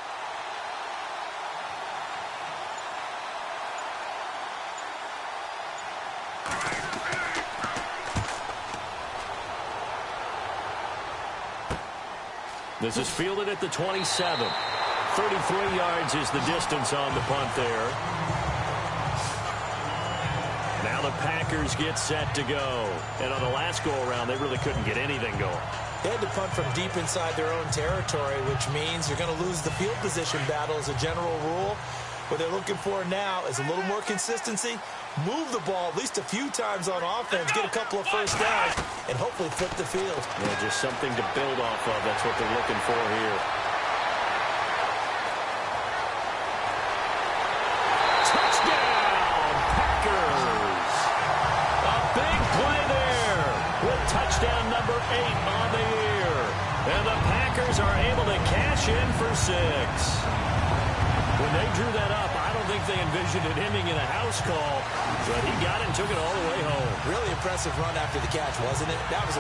This is fielded at the 27. 33 yards is the distance on the punt there. Now the Packers get set to go. And on the last go-around, they really couldn't get anything going. They had to punt from deep inside their own territory, which means you're going to lose the field position battle as a general rule. What they're looking for now is a little more consistency, move the ball at least a few times on offense, get a couple of first downs, and hopefully flip the field. Yeah, just something to build off of. That's what they're looking for here. Touchdown, Packers! A big play there with touchdown number 8 on the year. And the Packers are able to cash in for 6. When they drew that up, I don't think they envisioned it ending in a house call, but he got it and took it all the way home. Really impressive run after the catch, wasn't it? That was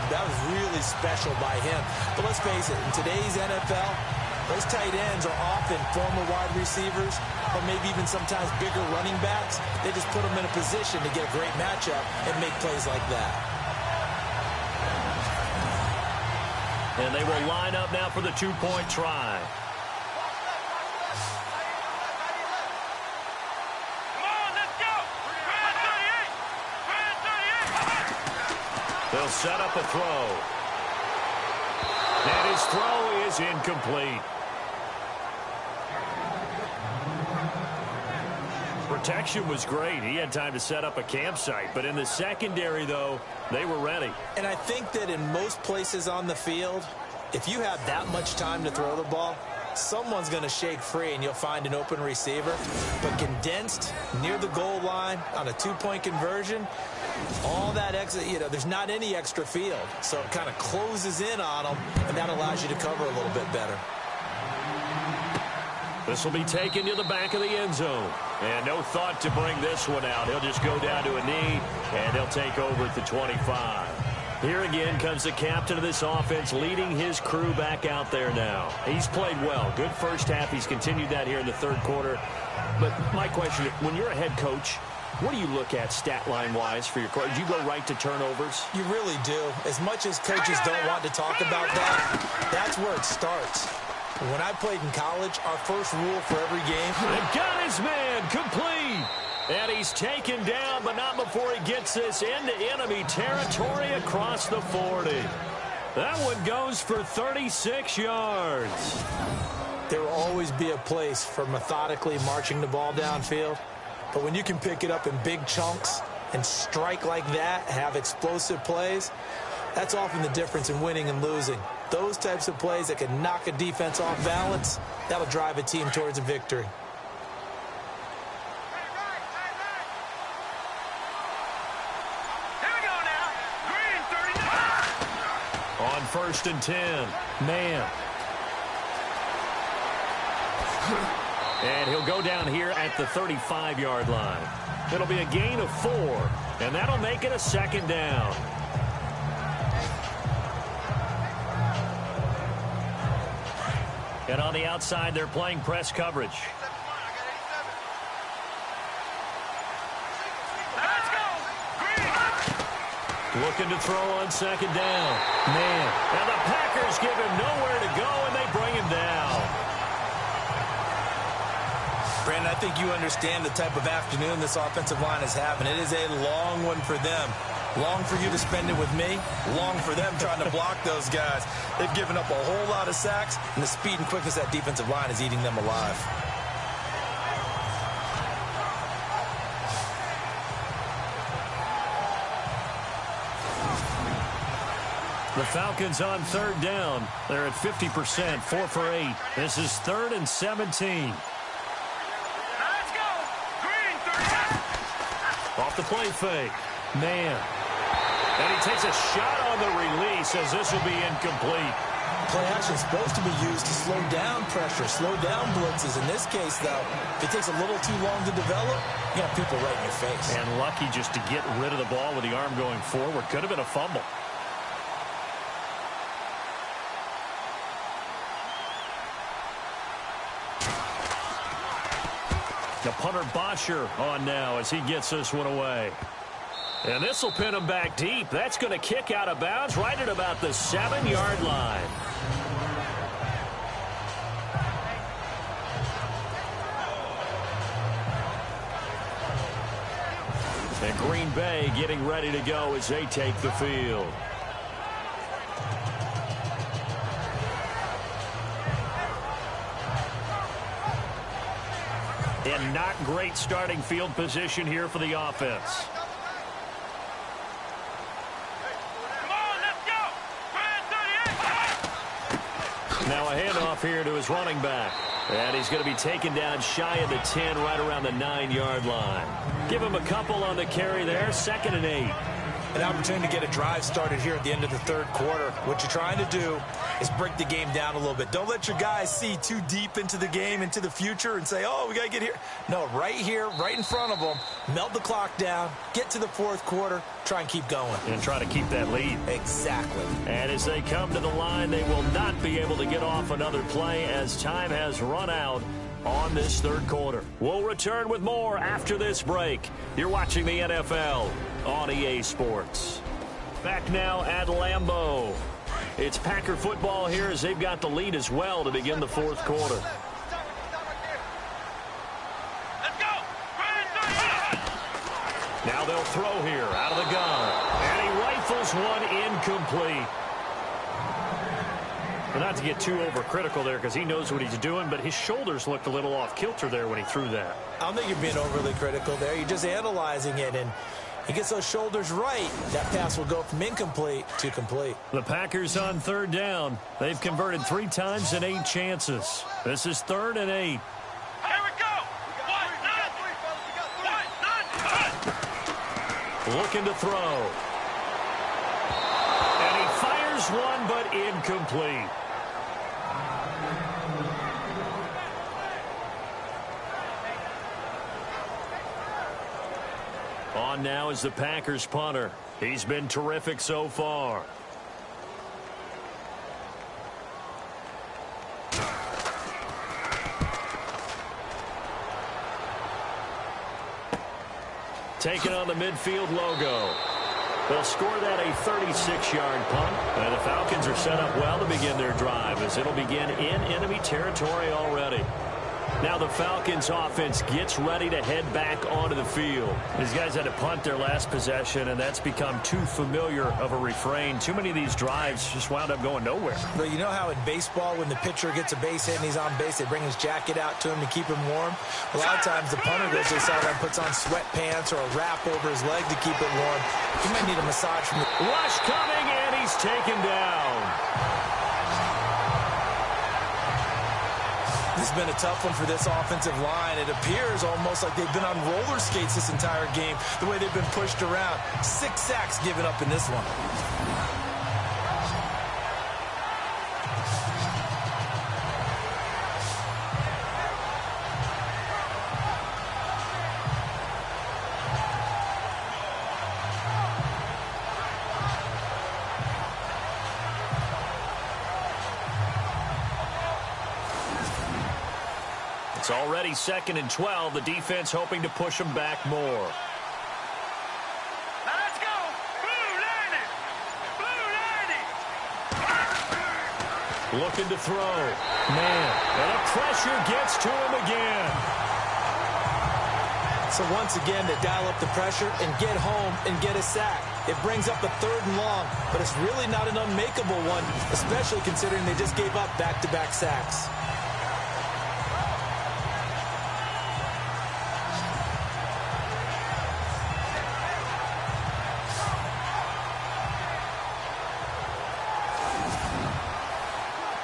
really special by him. But let's face it, in today's NFL, those tight ends are often former wide receivers or maybe even sometimes bigger running backs. They just put them in a position to get a great matchup and make plays like that. And they will line up now for the two-point try. They'll set up a throw. And his throw is incomplete. Protection was great. He had time to set up a campsite. But in the secondary, though, they were ready. And I think that in most places on the field, if you have that much time to throw the ball, someone's going to shake free and you'll find an open receiver. But condensed near the goal line on a two-point conversion, all that extra, there's not any extra field. So it kind of closes in on them, and that allows you to cover a little bit better. This will be taken to the back of the end zone. And no thought to bring this one out. He'll just go down to a knee, and he'll take over at the 25. Here again comes the captain of this offense, leading his crew back out there now. He's played well. Good first half. He's continued that here in the third quarter. But my question, when you're a head coach, what do you look at stat line-wise for your coach? Do you go right to turnovers? You really do. As much as coaches don't want to talk about that, that's where it starts. When I played in college, our first rule for every game... They've got his man complete. And he's taken down, but not before he gets this into enemy territory across the 40. That one goes for 36 yards. There will always be a place for methodically marching the ball downfield. But when you can pick it up in big chunks and strike like that, have explosive plays, that's often the difference in winning and losing. Those types of plays that can knock a defense off balance, that'll drive a team towards a victory. On 1st and 10, man. And he'll go down here at the 35-yard line. It'll be a gain of 4, and that'll make it a second down. And on the outside, they're playing press coverage. Looking to throw on second down. Man, and the Packers give him nowhere to go, and they bring him down. Brandon, I think you understand the type of afternoon this offensive line is having. It is a long one for them. Long for you to spend it with me. Long for them trying to block those guys. They've given up a whole lot of sacks, and the speed and quickness of that defensive line is eating them alive. The Falcons on third down. They're at 50%, 4 for 8. This is 3rd and 17. Let's go. Green, 30. Off the play fake. Man. And he takes a shot on the release as this will be incomplete. Play action is supposed to be used to slow down pressure, slow down blitzes. In this case, though, if it takes a little too long to develop, you got people right in your face. And lucky just to get rid of the ball with the arm going forward. Could have been a fumble. The punter Bosher on now as he gets this one away. And this will pin him back deep. That's going to kick out of bounds right at about the 7-yard line. And Green Bay getting ready to go as they take the field. And not great starting field position here for the offense. Come on, let's go. Green, 38. Now a handoff here to his running back. And he's going to be taken down shy of the 10, right around the 9-yard line. Give him a couple on the carry there, 2nd and 8. An opportunity to get a drive started here at the end of the third quarter. What you're trying to do is break the game down a little bit. Don't let your guys see too deep into the game, into the future, and say, oh, we got to get here. No, right here, right in front of them, melt the clock down, get to the fourth quarter, try and keep going. And try to keep that lead. Exactly. And as they come to the line, they will not be able to get off another play as time has run out on this third quarter. We'll return with more after this break. You're watching the NFL on EA Sports. Back now at Lambeau. It's Packer football here as they've got the lead as well to begin the fourth quarter. Let's go. Green, 38. Now they'll throw here out of the gun. And he rifles one incomplete. And not to get too overcritical there because he knows what he's doing, but his shoulders looked a little off kilter there when he threw that. I don't think you're being overly critical there. You're just analyzing it, and he gets those shoulders right. That pass will go from incomplete to complete. The Packers on third down. They've converted 3 times in 8 chances. This is 3rd and 8. Here we go. 1, 9. Looking to throw. And he fires one, but incomplete. On now is the Packers punter. He's been terrific so far. Taking on the midfield logo. They'll score that a 36-yard punt. And the Falcons are set up well to begin their drive as it'll begin in enemy territory already. Now the Falcons offense gets ready to head back onto the field. These guys had to punt their last possession, and that's become too familiar of a refrain. Too many of these drives just wound up going nowhere. But you know how in baseball, when the pitcher gets a base hit and he's on base, they bring his jacket out to him to keep him warm? A lot of times the punter goes to the sideline, puts on sweatpants or a wrap over his leg to keep it warm. He might need a massage from the... Rush coming, and he's taken down. This has been a tough one for this offensive line. It appears almost like they've been on roller skates this entire game, the way they've been pushed around. 6 sacks given up in this one. It's already 2nd and 12. The defense hoping to push them back more. Let's go. Blue 90. Looking to throw. Man, and the pressure gets to him again. So once again, they dial up the pressure and get home and get a sack. It brings up a 3rd and long, but it's really not an unmakeable one, especially considering they just gave up back-to-back sacks.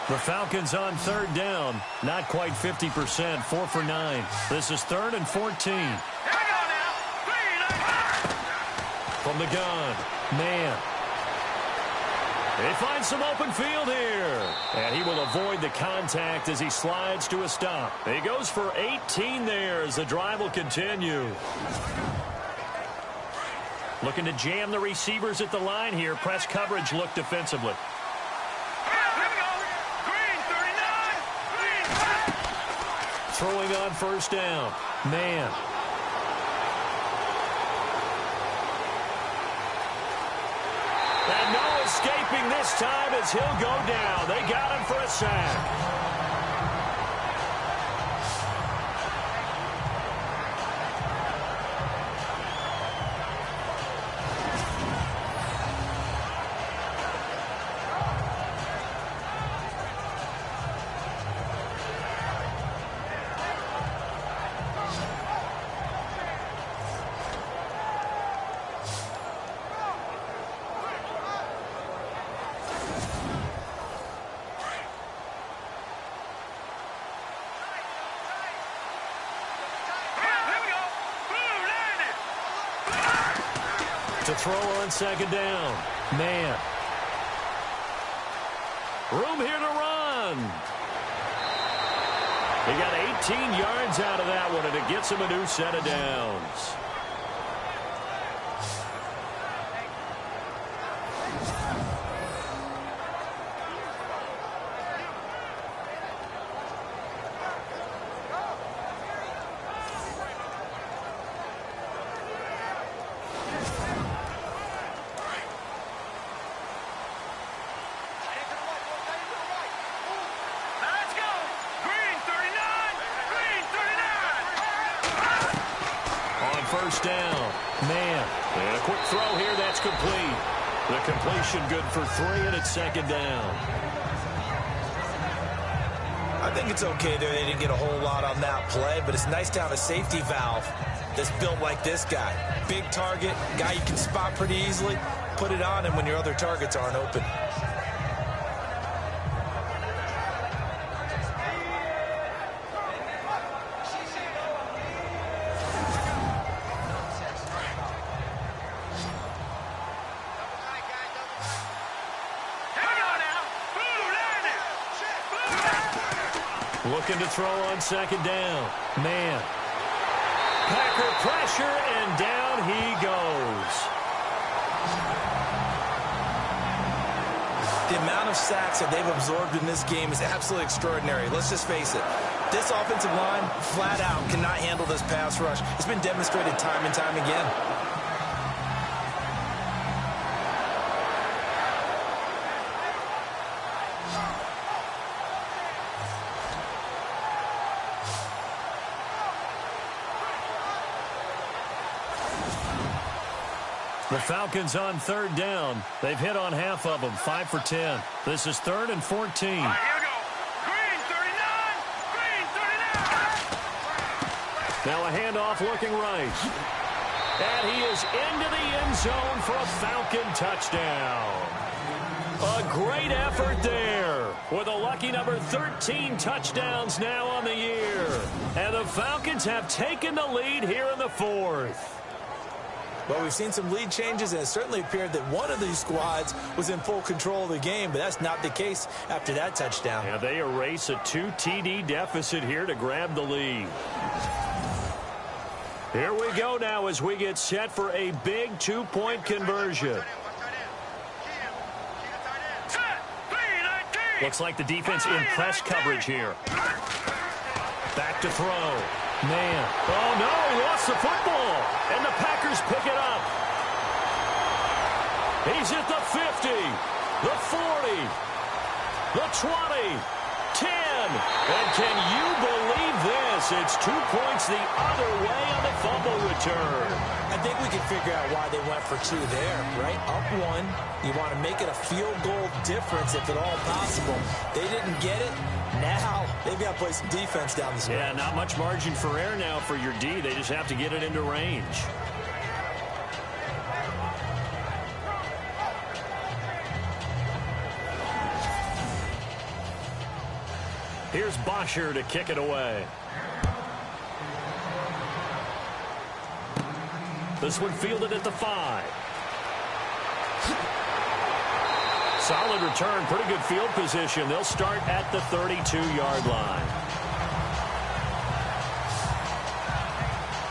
The Falcons on 3rd down. Not quite 50%, 4 for 9. This is 3rd and 14. Here we go now. 3, 9, From the gun, man. He finds some open field here. And he will avoid the contact as he slides to a stop. He goes for 18 there as the drive will continue. Looking to jam the receivers at the line here. Press coverage look defensively. Throwing on 1st down. Man. And no escaping this time as he'll go down. They got him for a sack. To throw on 2nd down. Man. Room here to run. He got 18 yards out of that one, and it gets him a new set of downs. First down. Man. And a quick throw here. That's complete. The completion good for 3, and it's 2nd down. I think it's okay there. They didn't get a whole lot on that play, but it's nice to have a safety valve that's built like this guy. Big target, guy you can spot pretty easily. Put it on him when your other targets aren't open. Looking to throw on 2nd down. Man. Packer pressure, and down he goes. The amount of sacks that they've absorbed in this game is absolutely extraordinary. Let's just face it. This offensive line, flat out, cannot handle this pass rush. It's been demonstrated time and time again. The Falcons on 3rd down. They've hit on half of them, 5 for 10. This is 3rd and 14. All right, here we go. Green 39. Green 39. Now a handoff looking right. And he is into the end zone for a Falcon touchdown. A great effort there with a lucky number 13 touchdowns now on the year. And the Falcons have taken the lead here in the 4th. Well, we've seen some lead changes, and it certainly appeared that one of these squads was in full control of the game, but that's not the case after that touchdown. Yeah, they erase a 2 TD deficit here to grab the lead. Here we go now as we get set for a big 2-point conversion. Looks like the defense in press coverage here. Back to throw. Man. Oh, no, he lost the football. And the Packers pick it up. He's at the 50, the 40, the 20, 10. And can you believe this? It's 2 points the other way on the fumble return. I think we can figure out why they went for 2 there, right? Up 1. You want to make it a field goal difference if at all possible. They didn't get it. Now they've got to play some defense down the stretch. Yeah, not much margin for error now for your D. They just have to get it into range. Here's Bosher to kick it away. This one fielded at the 5. Solid return, pretty good field position. They'll start at the 32-yard line.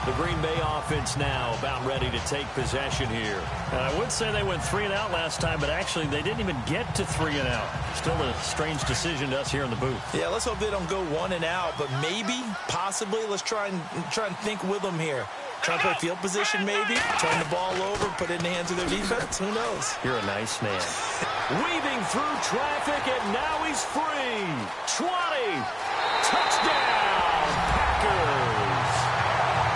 The Green Bay offense now about ready to take possession here. And I would say they went 3 and out last time, but actually they didn't even get to 3 and out. Still a strange decision to us here in the booth. Yeah, let's hope they don't go 1 and out, but maybe, possibly, let's try and think with them here. Try to play field position maybe, turn the ball over, put it in the hands of their defense. Who knows? You're a nice man. Weaving through traffic, and now he's free. 20. Touchdown, Packers.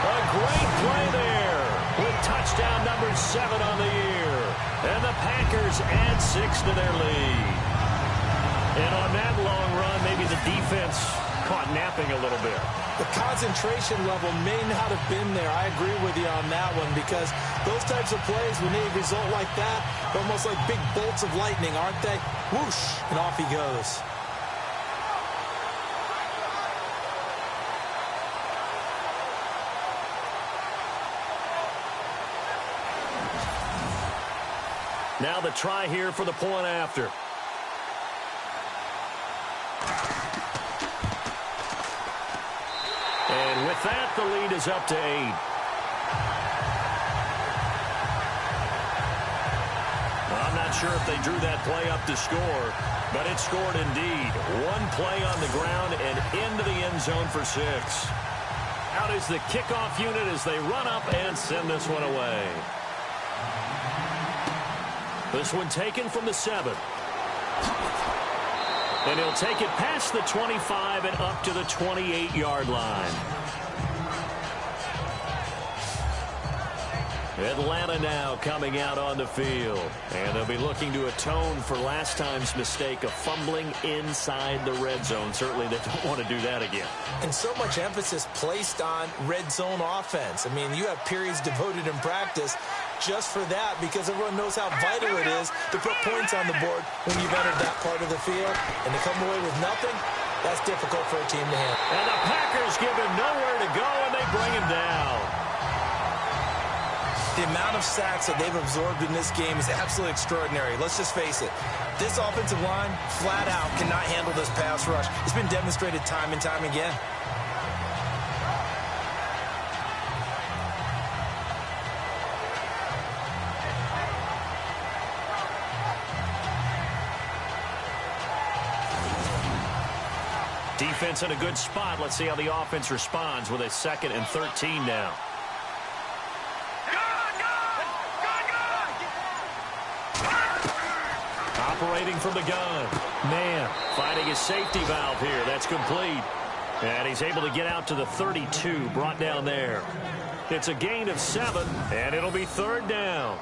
A great play there with touchdown number 7 on the year. And the Packers add 6 to their lead. And on that long run, maybe the defense caught napping a little bit. The concentration level may not have been there. I agree with you on that one because those types of plays, when they result like that, they're almost like big bolts of lightning, aren't they? Whoosh, and off he goes. Now the try here for the point after. And with that, the lead is up to 8. I'm not sure if they drew that play up to score, but it scored indeed. 1 play on the ground and into the end zone for 6. Out is the kickoff unit as they run up and send this one away. This one taken from the 7. And he'll take it past the 25 and up to the 28-yard line. Atlanta now coming out on the field. And they'll be looking to atone for last time's mistake of fumbling inside the red zone. Certainly they don't want to do that again. And so much emphasis placed on red zone offense. I mean, you have periods devoted in practice just for that because everyone knows how vital it is to put points on the board when you've entered that part of the field. And to come away with nothing, that's difficult for a team to handle. And the Packers give him nowhere to go, and they bring him down. The amount of sacks that they've absorbed in this game is absolutely extraordinary. Let's just face it. This offensive line, flat out, cannot handle this pass rush. It's been demonstrated time and time again. Defense in a good spot. Let's see how the offense responds with a 2nd and 13 now. Operating from the gun. Man, finding his safety valve here. That's complete. And he's able to get out to the 32, brought down there. It's a gain of 7, and it'll be 3rd down.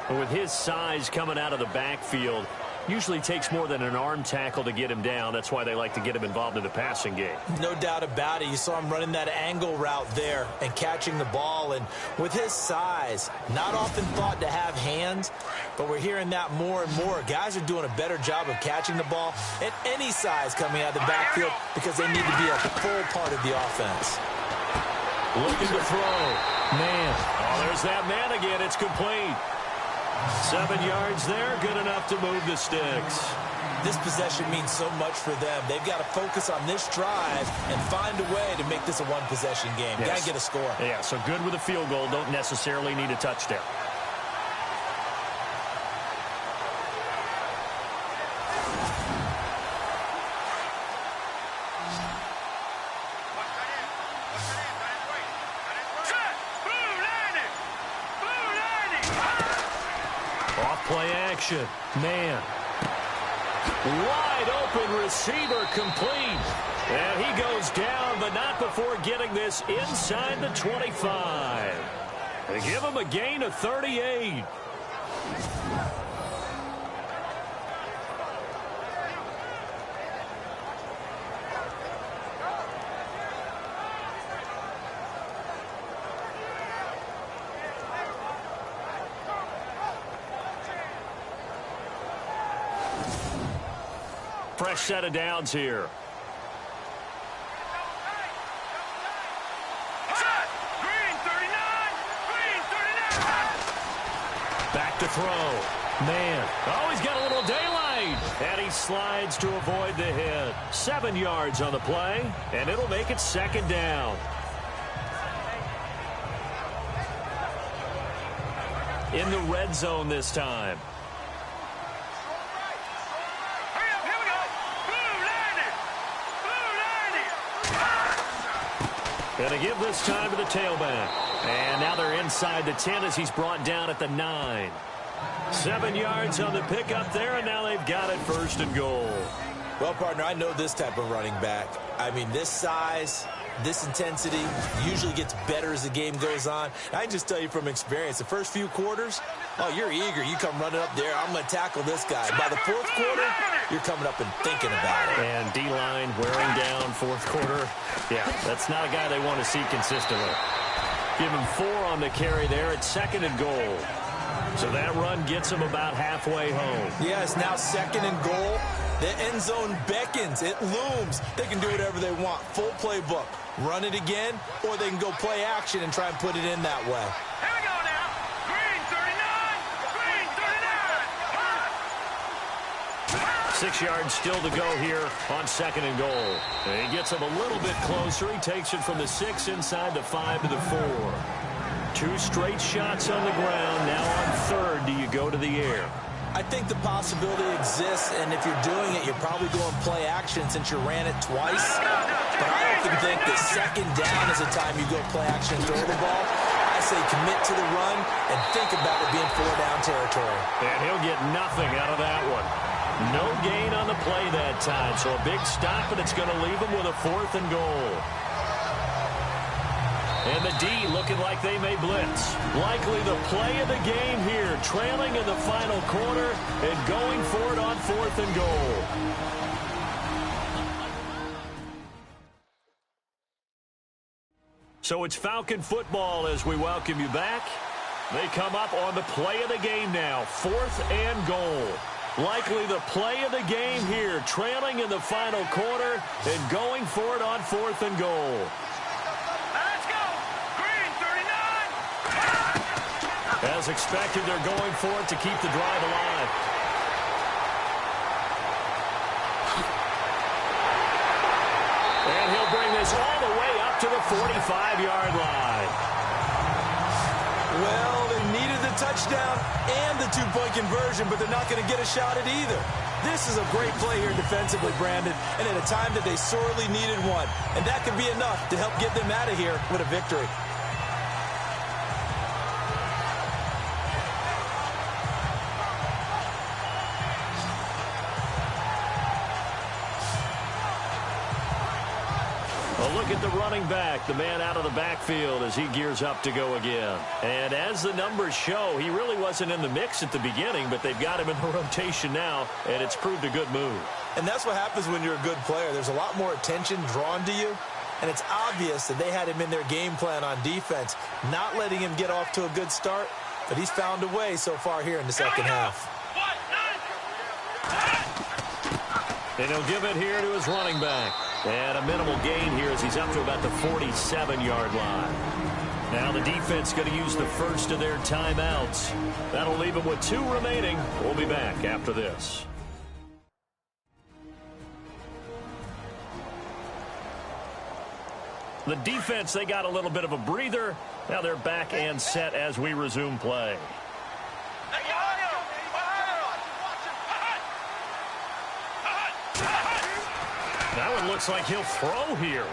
And with his size coming out of the backfield, usually takes more than an arm tackle to get him down. That's why they like to get him involved in the passing game. No doubt about it. You saw him running that angle route there and catching the ball. And with his size, not often thought to have hands, but we're hearing that more and more. Guys are doing a better job of catching the ball at any size coming out of the backfield because they need to be a full part of the offense. Looking to throw. Man. Oh, there's that man again. It's complete. 7 yards there, good enough to move the sticks. This possession means so much for them. They've got to focus on this drive and find a way to make this a one-possession game. Yes. Got to get a score. Yeah, so good with a field goal. Don't necessarily need a touchdown. Play action. Man. Wide open receiver complete. And he goes down, but not before getting this inside the 25. They give him a gain of 38. Fresh set of downs here. Back to throw. Man. Oh, he's got a little daylight. And he slides to avoid the hit. 7 yards on the play, and it'll make it second down. In the red zone this time. Going to give this time to the tailback. And now they're inside the 10 as he's brought down at the 9. 7 yards on the pickup there, and now they've got it first and goal. Well, partner, I know this type of running back. I mean, this size, this intensity usually gets better as the game goes on. I can just tell you from experience, the first few quarters, oh, you're eager. You come running up there, I'm going to tackle this guy. By the fourth quarter, you're coming up and thinking about it. And D-line wearing down fourth quarter. Yeah, that's not a guy they want to see consistently. Give him 4 on the carry there at second and goal. So that run gets him about halfway home. Yeah, it's now second and goal. The end zone beckons. It looms. They can do whatever they want. Full playbook. Run it again, or they can go play action and try and put it in that way. Here we go now. Green 39. Green 39. 6 yards still to go here on second and goal. And he gets him a little bit closer. He takes it from the 6 inside the 5 to the 4. 2 straight shots on the ground. Now on third, do you go to the air? I think the possibility exists, and if you're doing it, you're probably going play action since you ran it twice. But I often think that second down is the time you go play action and throw the ball. I say commit to the run and think about it being 4-down territory. And he'll get nothing out of that one. No gain on the play that time, so a big stop, and it's going to leave him with a 4th and goal. And the D looking like they may blitz. Likely the play of the game here, trailing in the final quarter and going for it on 4th and goal. So it's Falcon football as we welcome you back. They come up on the play of the game now, 4th and goal. Likely the play of the game here, trailing in the final quarter and going for it on 4th and goal. As expected, they're going for it to keep the drive alive. And he'll bring this all the way up to the 45-yard line. Well, they needed the touchdown and the 2-point conversion, but they're not going to get a shot at either. This is a great play here defensively, Brandon, and at a time that they sorely needed one. And that could be enough to help get them out of here with a victory. Look at the running back, the man out of the backfield as he gears up to go again. And as the numbers show, he really wasn't in the mix at the beginning, but they've got him in the rotation now, and it's proved a good move. And that's what happens when you're a good player. There's a lot more attention drawn to you, and it's obvious that they had him in their game plan on defense, not letting him get off to a good start, but he's found a way so far here in the second half. And he'll give it here to his running back. And a minimal gain here as he's up to about the 47-yard line. Now the defense going to use the first of their timeouts. That'll leave them with 2 remaining. We'll be back after this. The defense, they got a little bit of a breather. Now they're back and set as we resume play. That one looks like he'll throw here.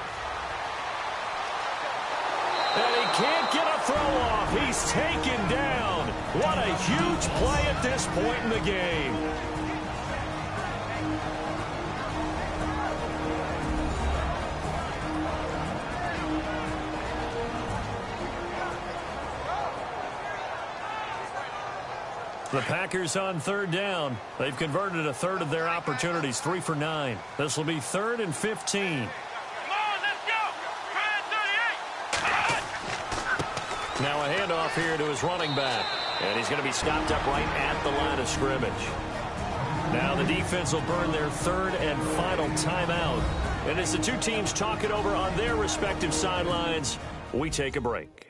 And he can't get a throw off. He's taken down. What a huge play at this point in the game. The Packers on third down. They've converted a third of their opportunities, 3 for 9. This will be 3rd and 15. Now a handoff here to his running back. And he's going to be stopped up right at the line of scrimmage. Now the defense will burn their 3rd and final timeout. And as the two teams talk it over on their respective sidelines, we take a break.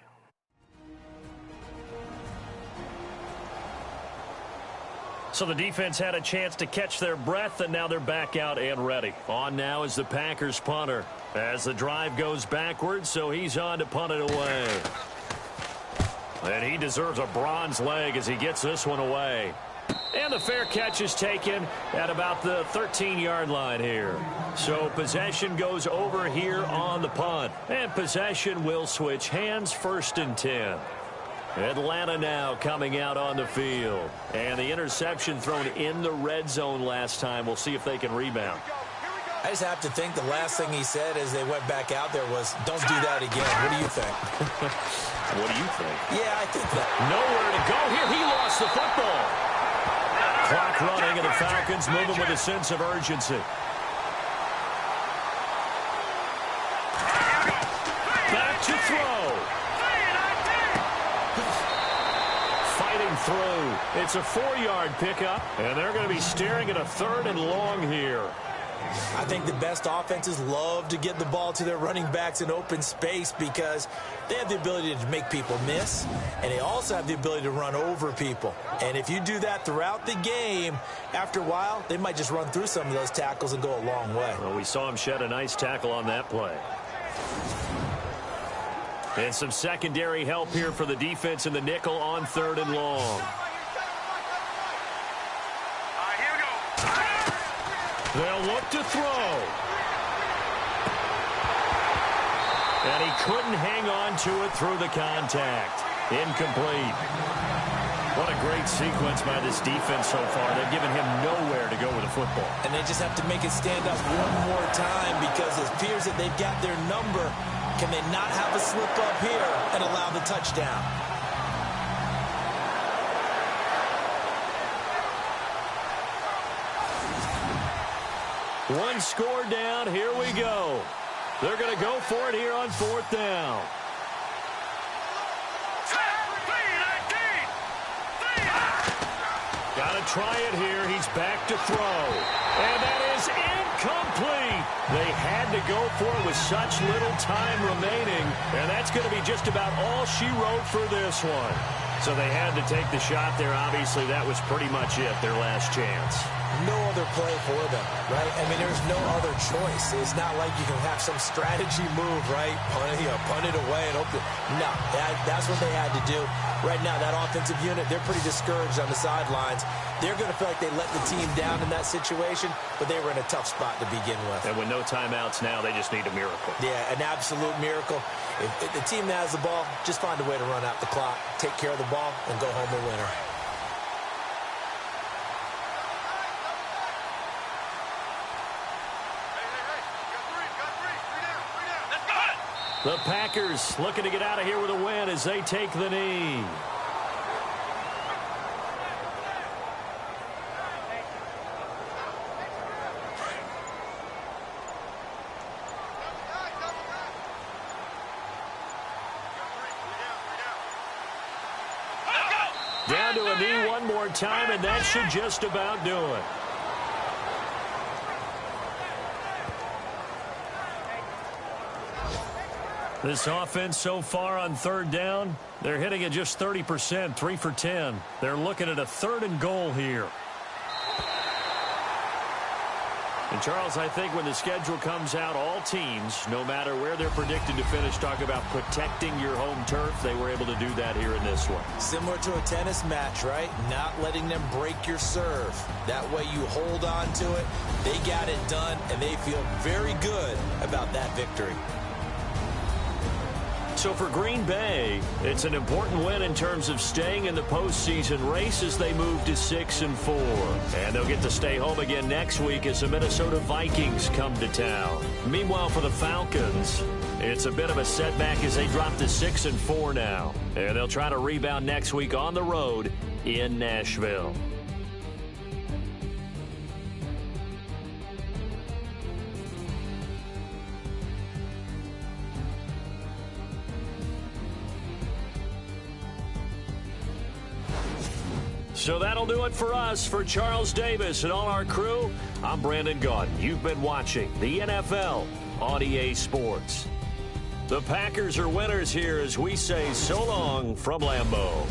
So the defense had a chance to catch their breath, and now they're back out and ready. On now is the Packers punter as the drive goes backwards, so he's on to punt it away. And he deserves a bronze leg as he gets this one away. And the fair catch is taken at about the 13-yard line here. So possession goes over here on the punt. And possession will switch hands, 1st and 10. Atlanta now coming out on the field. And the interception thrown in the red zone last time. We'll see if they can rebound. I just have to think the last thing he said as they went back out there was, don't do that again. What do you think? What do you think? Yeah, I think that. Nowhere to go here. He lost the football. Clock running, and the Falcons moving with a sense of urgency. Back to throw. Fighting through. It's a 4-yard pickup, and they're going to be staring at a 3rd and long here. I think the best offenses love to get the ball to their running backs in open space because they have the ability to make people miss, and they also have the ability to run over people. And if you do that throughout the game, after a while, they might just run through some of those tackles and go a long way. Well, we saw him shed a nice tackle on that play. And some secondary help here for the defense in the nickel on 3rd and long. They'll look to throw. And he couldn't hang on to it through the contact. Incomplete. What a great sequence by this defense so far. They've given him nowhere to go with the football. And they just have to make it stand up one more time because it appears that they've got their number. Can they not have a slip up here and allow the touchdown? One score down. Here we go. They're going to go for it here on 4th down. Got to try it here. He's back to throw. And that is incomplete. They had to go for it with such little time remaining. And that's going to be just about all she wrote for this one. So they had to take the shot there. Obviously, that was pretty much it, their last chance. No other play for them, right? I mean, there's no other choice. It's not like you can have some strategy move, right? Punt it away and open. No, that's what they had to do. Right now, that offensive unit, they're pretty discouraged on the sidelines. They're going to feel like they let the team down in that situation, but they were in a tough spot to begin with. And with no timeouts now, they just need a miracle. Yeah, an absolute miracle. If the team that has the ball, just find a way to run out the clock, take care of the ball, and go home a winner. The Packers looking to get out of here with a win as they take the knee. Down to a knee one more time, and that should just about do it. This offense so far on 3rd down, they're hitting at just 30%, 3 for 10. They're looking at a 3rd and goal here. And, Charles, I think when the schedule comes out, all teams, no matter where they're predicted to finish, talk about protecting your home turf. They were able to do that here in this one. Similar to a tennis match, right? Not letting them break your serve. That way you hold on to it. They got it done, and they feel very good about that victory. So for Green Bay, it's an important win in terms of staying in the postseason race as they move to 6-4. And they'll get to stay home again next week as the Minnesota Vikings come to town. Meanwhile, for the Falcons, it's a bit of a setback as they drop to 6-4 now. And they'll try to rebound next week on the road in Nashville. So that'll do it for us. For Charles Davis and all our crew, I'm Brandon Gaudin. You've been watching the NFL on EA Sports. The Packers are winners here as we say so long from Lambeau.